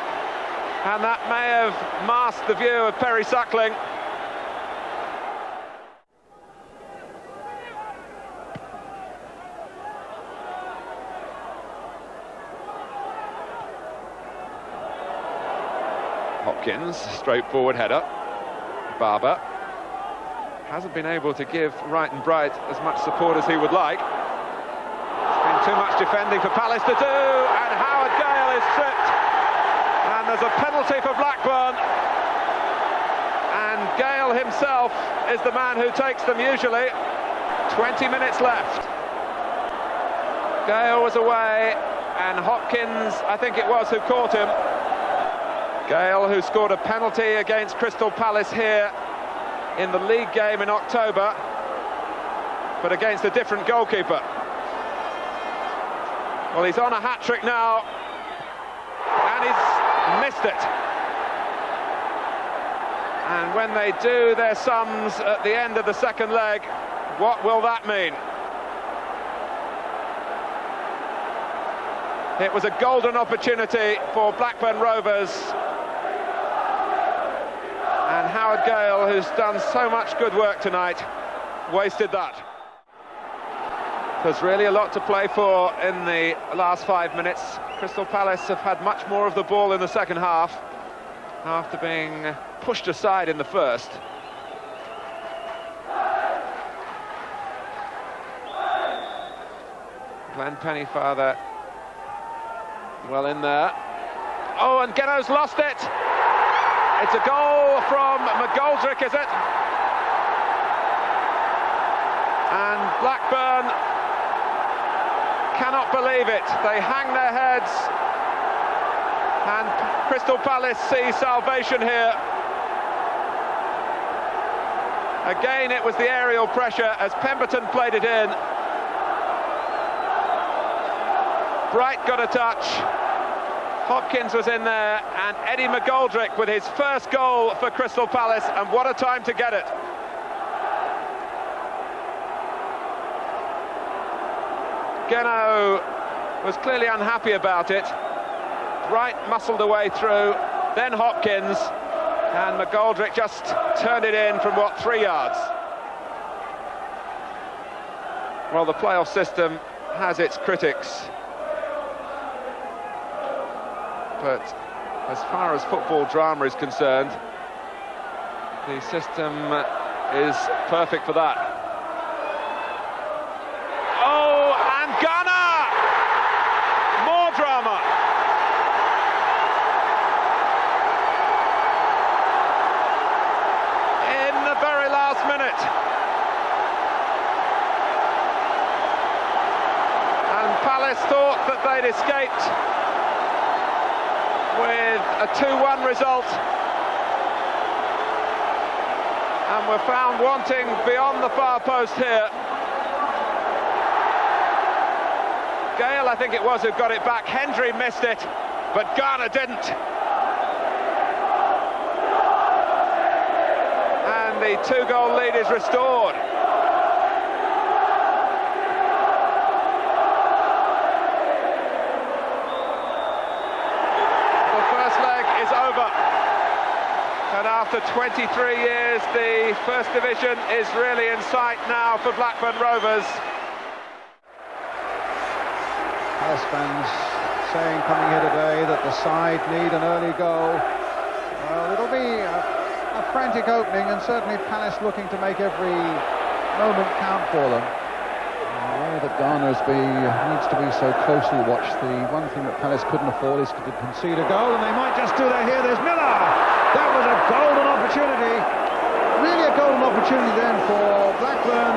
and that may have masked the view of Perry Suckling. Hopkins, straightforward header. Barber hasn't been able to give Wright and Bright as much support as he would like. It's been too much defending for Palace to do, and Howard Gale is tripped. And there's a penalty for Blackburn. And Gale himself is the man who takes them usually. 20 minutes left. Gale was away, and Hopkins, I think it was, who caught him. Gale, who scored a penalty against Crystal Palace here in the league game in October, but against a different goalkeeper. Well, he's on a hat-trick now, and he's missed it. And when they do their sums at the end of the second leg, what will that mean? It was a golden opportunity for Blackburn Rovers, and Howard Gale, who's done so much good work tonight, wasted that. There's really a lot to play for in the last 5 minutes. Crystal Palace have had much more of the ball in the second half, after being pushed aside in the first. Glenn Pennyfather well in there. Oh, and Geno's lost it. It's a goal from McGoldrick, is it? And Blackburn cannot believe it. They hang their heads, and Crystal Palace see salvation here. Again, it was the aerial pressure as Pemberton played it in. Bright got a touch. Hopkins was in there, and Eddie McGoldrick with his first goal for Crystal Palace, and what a time to get it. Geno was clearly unhappy about it. Bright muscled away through, then Hopkins, and McGoldrick just turned it in from, what, 3 yards? Well, the playoff system has its critics, but as far as football drama is concerned, the system is perfect for that. Oh, and Gunner! More drama! In the very last minute. And Palace thought that they'd escaped with a 2-1 result, and were found wanting beyond the far post here. Gale, I think it was, who got it back. Hendry missed it, but Garner didn't. And the 2-goal lead is restored. And after 23 years, the First Division is really in sight now for Blackburn Rovers. Palace fans saying, coming here today, that the side need an early goal. Well, it'll be a frantic opening, and certainly Palace looking to make every moment count for them. The way that Garner needs to be so closely watched. The one thing that Palace couldn't afford is to concede a goal, and they might just do that here. There's Miller! That was a golden opportunity. Really a golden opportunity then for Blackburn,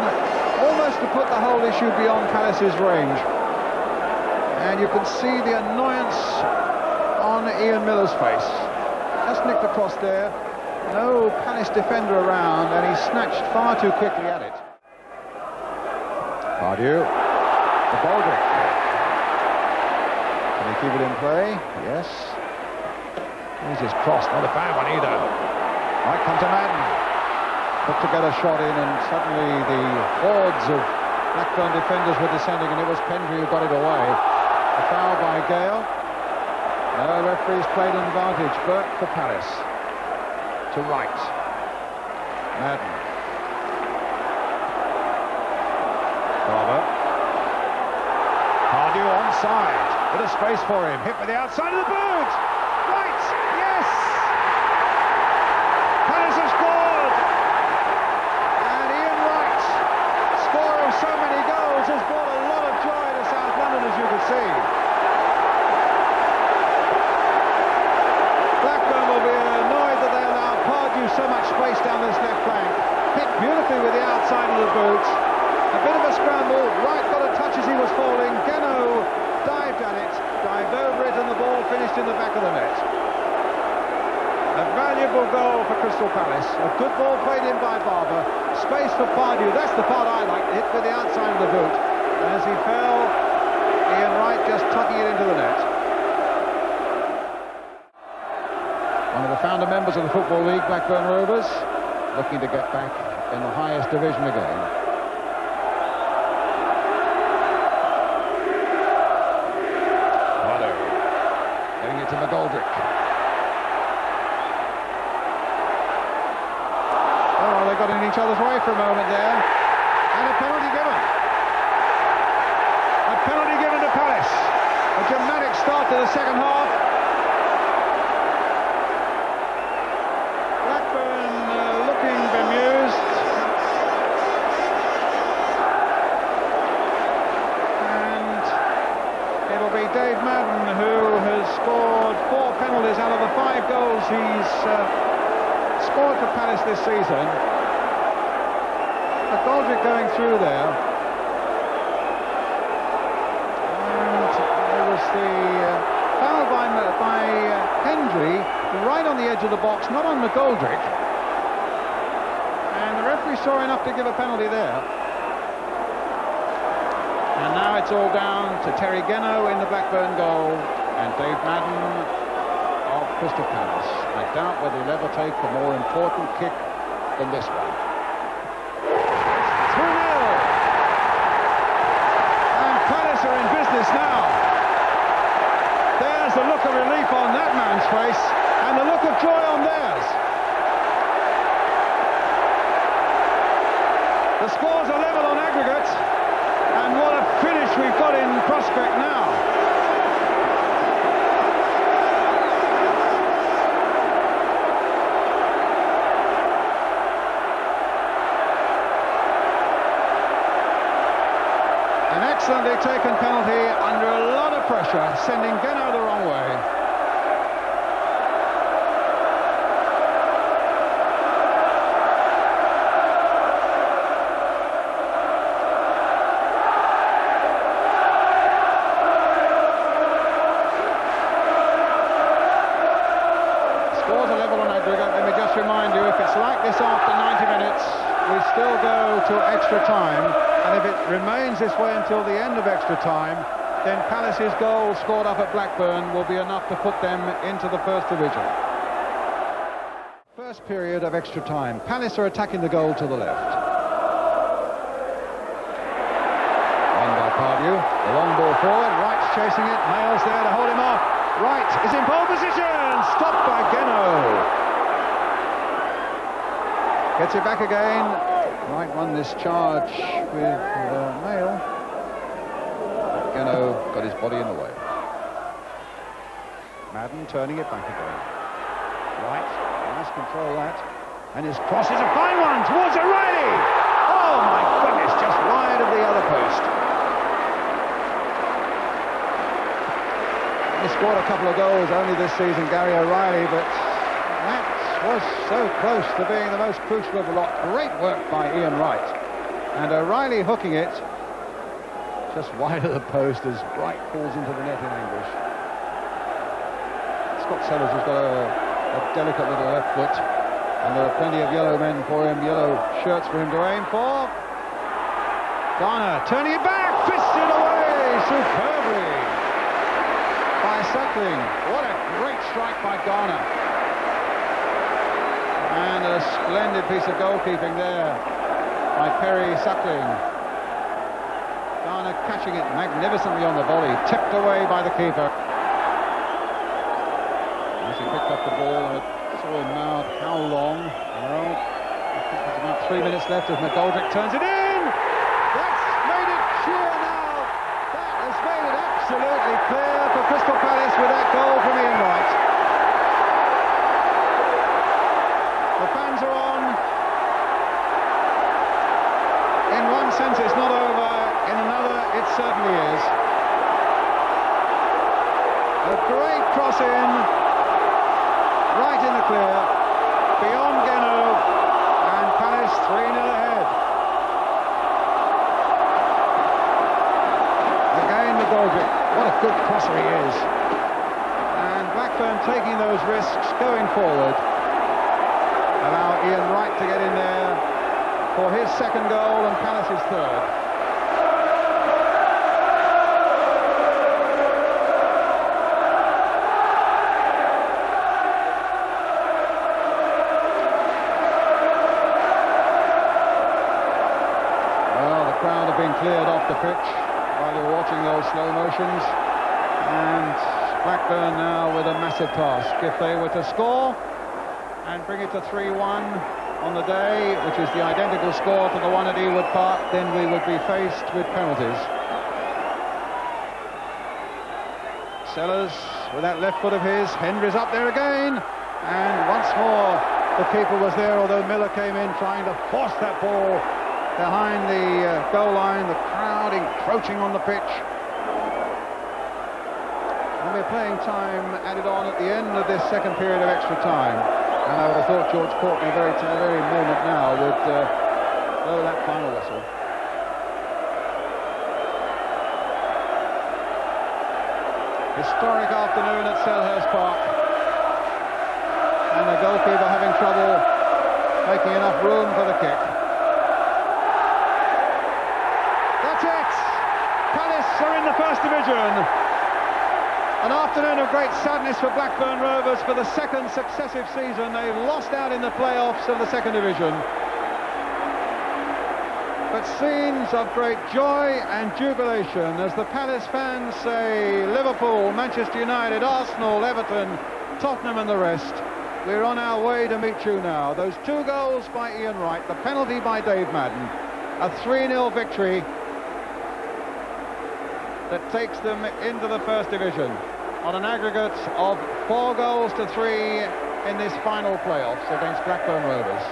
almost to put the whole issue beyond Palace's range. And you can see the annoyance on Ian Miller's face. Just nicked across there. No Palace defender around, and he snatched far too quickly at it. Pardew. The Baldrick. Can he keep it in play? Yes. Here's his cross, not a bad one either. Might come to Madden. Look to get a shot in, and suddenly the hordes of Blackburn defenders were descending, and it was Pendry who got it away. A foul by Gale. No, referees played an advantage. Burke for Palace. To Wright. Madden. Barber. Pardew onside. Bit of space for him. Hit with the outside of the boot. Right. Yes. Palace have scored. And Ian Wright, scorer of so many goals, has brought a lot of joy to South London, as you can see. Blackburn will be annoyed that they allowed Pardew so much space down this left flank. Hit beautifully with the outside of the boot. A bit of a scramble. Wright got a touch as he was falling. Geno dived at it, dived over it, and the ball finished in the back of the net. A valuable goal for Crystal Palace. A good ball played in by Barber. Space for Pardew. That's the part I like. Hit with the outside of the boot. And as he fell, Ian Wright just tucking it into the net. One of the founder members of the Football League, Blackburn Rovers, looking to get back in the highest division again. To McGoldrick. Oh, they got in each other's way for a moment there. And a penalty given. A penalty given to Palace. A dramatic start to the second half. Blackburn looking bemused. And it'll be Dave Madden who has scored 4 penalties out of the 5 goals he's scored for Palace this season. McGoldrick going through there. And there was the foul by Hendry right on the edge of the box, not on McGoldrick. And the referee saw enough to give a penalty there. And now it's all down to Terry Geno in the Blackburn goal and Dave Madden of Crystal Palace. I doubt whether he'll ever take a more important kick than this one. 2-0. And Palace are in business now. There's the look of relief on that man's face and the look of joy on theirs. The scores are level on aggregate. And what a finish we've got in prospect now. An excellently taken penalty under a lot of pressure, sending Geno the wrong way. Remind you, if it's like this after 90 minutes, we still go to extra time, and if it remains this way until the end of extra time, then Palace's goal scored up at Blackburn will be enough to put them into the first division. First period of extra time. Palace are attacking the goal to the left. Won by Pardew. The long ball forward. Wright's chasing it. Mayall's there to hold him off. Wright is in pole position. Stopped by Geno. Gets it back again. Wright won this charge with Mayall. Geno got his body in the way. Madden turning it back again. Wright must control that. And his cross is a fine one towards O'Reilly. Oh my goodness, just wide of the other post. He scored a couple of goals only this season, Gary O'Reilly, but that was so close to being the most crucial of the lot. Great work by Ian Wright. And O'Reilly hooking it just wide of the post as Wright falls into the net in anguish. Scott Sellers has got a delicate little left foot, and there are plenty of yellow men for him, yellow shirts for him to aim for. Garner turning it back, fisted away superbly by Suckling. What a great strike by Garner. And a splendid piece of goalkeeping there by Perry Suckling. Garner catching it magnificently on the volley, tipped away by the keeper. As he picked up the ball, and it saw him now how long? Well, I think there's about 3 minutes left as McGoldrick turns it in! That's made it sheer now! That has made it absolutely clear for Crystal Palace with that goal from Ian Wright. The fans are on. In one sense it's not over, in another it certainly is. A great cross in, right in the clear, beyond Geno, and Palace 3-0 ahead. Again McGoldrick, what a good crosser he is. And Blackburn taking those risks, going forward. Allow Ian Wright to get in there for his second goal and Palace's third. Well, the crowd have been cleared off the pitch while you're watching those slow motions, and Blackburn now with a massive task. If they were to score and bring it to 3-1 on the day, which is the identical score to the one at Ewood Park, then we would be faced with penalties. Sellers with that left foot of his, Hendry's up there again, and once more the keeper was there, although Miller came in trying to force that ball behind the goal line, the crowd encroaching on the pitch. And we're playing time added on at the end of this second period of extra time. And I would have thought George Courtney very moment now would blow that final whistle. Historic afternoon at Selhurst Park. And the goalkeeper having trouble making enough room for the kick. That's it! Palace are in the First Division. An afternoon of great sadness for Blackburn Rovers. For the second successive season, they've lost out in the playoffs of the Second Division. But scenes of great joy and jubilation as the Palace fans say, Liverpool, Manchester United, Arsenal, Everton, Tottenham and the rest, we're on our way to meet you now. Those 2 goals by Ian Wright, the penalty by Dave Madden, a 3-0 victory that takes them into the First Division on an aggregate of 4 goals to 3 in this final playoffs against Blackburn Rovers.